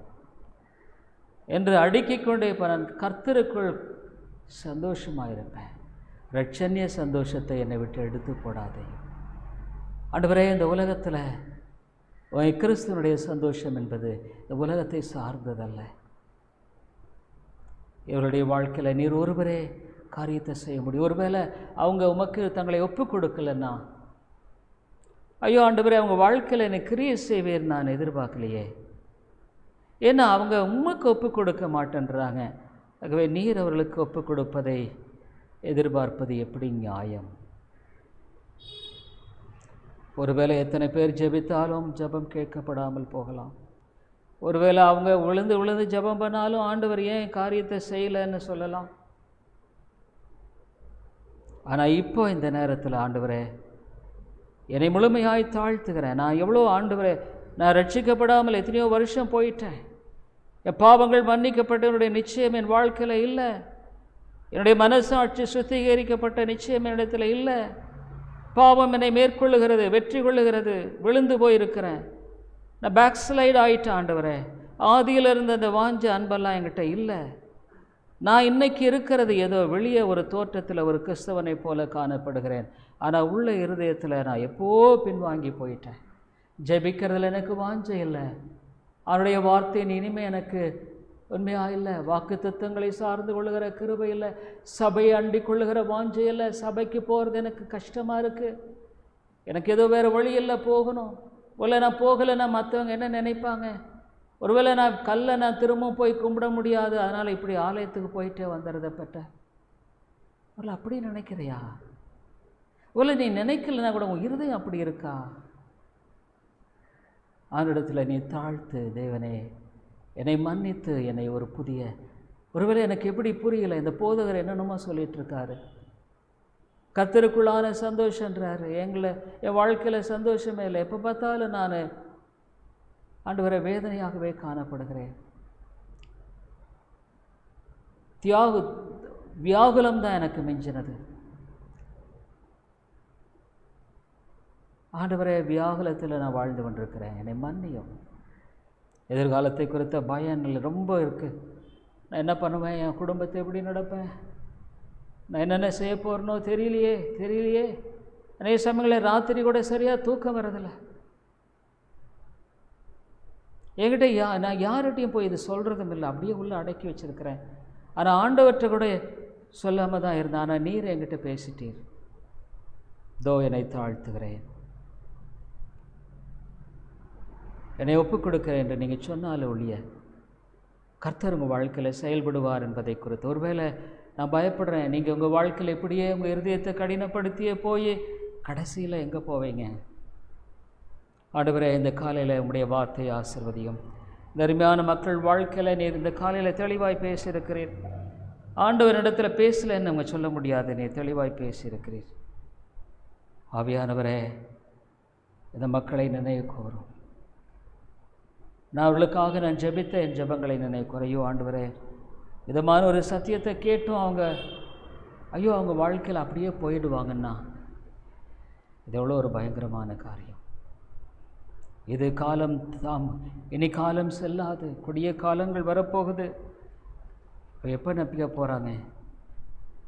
என்று அடுக்கிக் கொண்டே நான் கர்த்தருக்குள் சந்தோஷமாயிருப்பேன். இரட்சண்ய சந்தோஷத்தை என்னை விட்டு எடுத்து போடாதே ஆண்டவரே. இந்த உலகத்தில் கிறிஸ்துவனுடைய சந்தோஷம் என்பது இந்த உலகத்தை சார்ந்ததல்ல. இவருடைய வாழ்க்கையில் நீர் ஒருவரே காரியத்தை செய்ய முடியும். ஒருவேளை அவங்க உமக்கு தங்களை ஒப்பு கொடுக்கலன்னா, ஐயோ ஆண்டவரே, அவங்க வாழ்க்கையில் என்னை கிரியை செய்வேர் நான் எதிர்பார்க்கலையே, ஏன்னா அவங்க உமக்கு ஒப்பு கொடுக்க மாட்டேன்றாங்க. ஆகவே நீர் அவர்களுக்கு ஒப்பு கொடுப்பதை எதிர்பார்ப்பது எப்படி நியாயம்? ஒருவேளை எத்தனை பேர் ஜெபித்தாலும் ஜெபம் கேட்கப்படாமல் போகலாம். ஒருவேளை அவங்க விழுந்து விழுந்து ஜெபம் பண்ணாலும் ஆண்டவர் ஏன் காரியத்தை செய்யலைன்னு சொல்லலாம். ஆனால் இப்போ இந்த நேரத்தில் ஆண்டவரே, என்னை முழுமையாய் தாழ்த்துகிறேன். நான் எவ்வளோ ஆண்டவரே, நான் ரட்சிக்கப்படாமல் எத்தனையோ வருஷம் போயிட்டேன். என் பாவங்கள் மன்னிக்கப்பட்ட என்னுடைய நிச்சயம் என் வாழ்க்கையில் இல்லை. என்னுடைய மனசாட்சி சுத்திகரிக்கப்பட்ட நிச்சயம் என்னிடத்தில் இல்லை. பாவம் என்னை மேற்கொள்ளுகிறது, வெற்றி கொள்ளுகிறது. விழுந்து போயிருக்கிறேன். நான் பேக் ஸ்லைடு ஆகிட்டேன் ஆண்டவரே. ஆதியில் இருந்த அந்த வாஞ்ச அன்பெல்லாம் என்கிட்ட இல்லை. நான் இன்னைக்கு இருக்கிறது ஏதோ வெளியே ஒரு தோற்றத்தில் ஒரு கிறிஸ்தவனை போல காணப்படுகிறேன். ஆனால் உள்ள இருதயத்தில் நான் எப்போ பின்வாங்கி போயிட்டேன். ஜெபிக்கிறதுல எனக்கு வாஞ்சை இல்லை. அவருடைய வார்த்தையின் இனிமே எனக்கு உண்மையாக இல்லை. வாக்கு தத்துவங்களை சார்ந்து கொள்ளுகிற கிருபை இல்லை. சபையை அண்டி கொள்ளுகிற வாஞ்சை இல்லை. சபைக்கு போகிறது எனக்கு கஷ்டமாக இருக்குது. எனக்கு ஏதோ வேறு வழி இல்லை போகணும். ஒருவேளை நான் போகலைன்னா மற்றவங்க என்ன நினைப்பாங்க? ஒருவேளை நான் திரும்பவும் போய் கும்பிட முடியாது, அதனால் இப்படி ஆலயத்துக்கு போயிட்டே வந்துடுறதப்பட்ட ஒரு அப்படி நினைக்கிறியா? ஒருவேளை நீ நினைக்கலன்னா கூட உன் இருதயம் அப்படி இருக்கா? ஆண்டிடத்தில் நீ தாழ்த்து, தேவனே என்னை மன்னித்து என்னை ஒரு புதிய, ஒருவேளை எனக்கு எப்படி புரியலை, இந்த போதகர் என்னென்னமோ சொல்லிகிட்டு இருக்காரு. கர்த்தருக்குள்ளான சந்தோஷன்றாரு. என் வாழ்க்கையில் சந்தோஷமே இல்லை. எப்போ பார்த்தாலும் நான் ஆண்டவரை வேதனையாகவே காணப்படுகிறேன். வியாகுலம் தான் எனக்கு மிஞ்சினது. ஆண்டவரே, வியாகுலத்தில் நான் வாழ்ந்து கொண்டிருக்கிறேன். என்னை மன்னியும். எதிர்காலத்தை குறித்த பயம் ரொம்ப இருக்குது. நான் என்ன பண்ணுவேன்? என் குடும்பத்தை எப்படி நடப்பேன்? நான் என்னென்ன செய்ய போகிறேனோ தெரியலையே. அநேக சமயங்களில் ராத்திரி கூட சரியாக தூக்கம் வரதில்லை. என்கிட்ட நான் யார்கிட்டையும் போய் இது சொல்கிறதும் இல்லை. அப்படியே உள்ளே அடக்கி வச்சுருக்கிறேன். ஆனால் ஆண்டவற்றை கூட சொல்லாமல் தான் இருந்தேன். ஆனால் நீர் என்கிட்ட பேசிட்டீர். தோ என்னை தாழ்த்துகிறேன், என்னை ஒப்புக் கொடுக்கிறேன் என்று நீங்கள் சொன்னாலும் ஒழிய கர்த்தர் உங்கள் வாழ்க்கையில் செயல்படுவார் என்பதை குறித்து. ஒருவேளை நான் பயப்படுறேன், நீங்கள் உங்கள் வாழ்க்கையில் இப்படியே உங்கள் இருதயத்தை கடினப்படுத்தியே போய் கடைசியில் எங்கே போவீங்க? ஆண்டவரே, இந்த காலையில் உங்களுடைய வார்த்தையை ஆசீர்வதியும். இந்த அருமையான மக்கள் வாழ்க்கையில் நீர் இந்த காலையில் தெளிவாய் பேசியிருக்கிறீர். ஆண்டவரிடத்தில் பேசலைன்னு அவங்க சொல்ல முடியாது. நீர் தெளிவாய் பேசியிருக்கிறீர். ஆவியானவரே, இந்த மக்களை நினைவு கூறும். நான் அவர்களுக்காக நான் ஜெபித்த என் ஜெபங்களை நினைவு கூறையோ ஆண்டவரே, விதமான ஒரு சத்தியத்தை கேட்டும் அவங்க வாழ்க்கையில் அப்படியே போயிடுவாங்கன்னா இது எவ்வளோ ஒரு பயங்கரமான காரியம். இது காலம் தாம், இனி காலம் செல்லாது, கொடிய காலங்கள் வரப்போகுது. இப்போ எப்போ நம்பிக்க போகிறாங்க?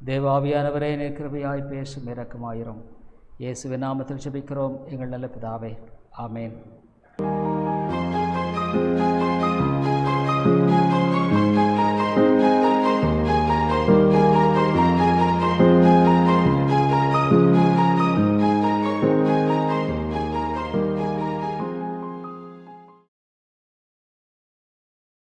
தேவாவியானவரே கிருபையாய் பேசும், இரக்கமாயிரும். இயேசுவின் நாமத்தில் ஜெபிக்கிறோம் எங்கள் நல்ல பிதாவே, ஆமேன்.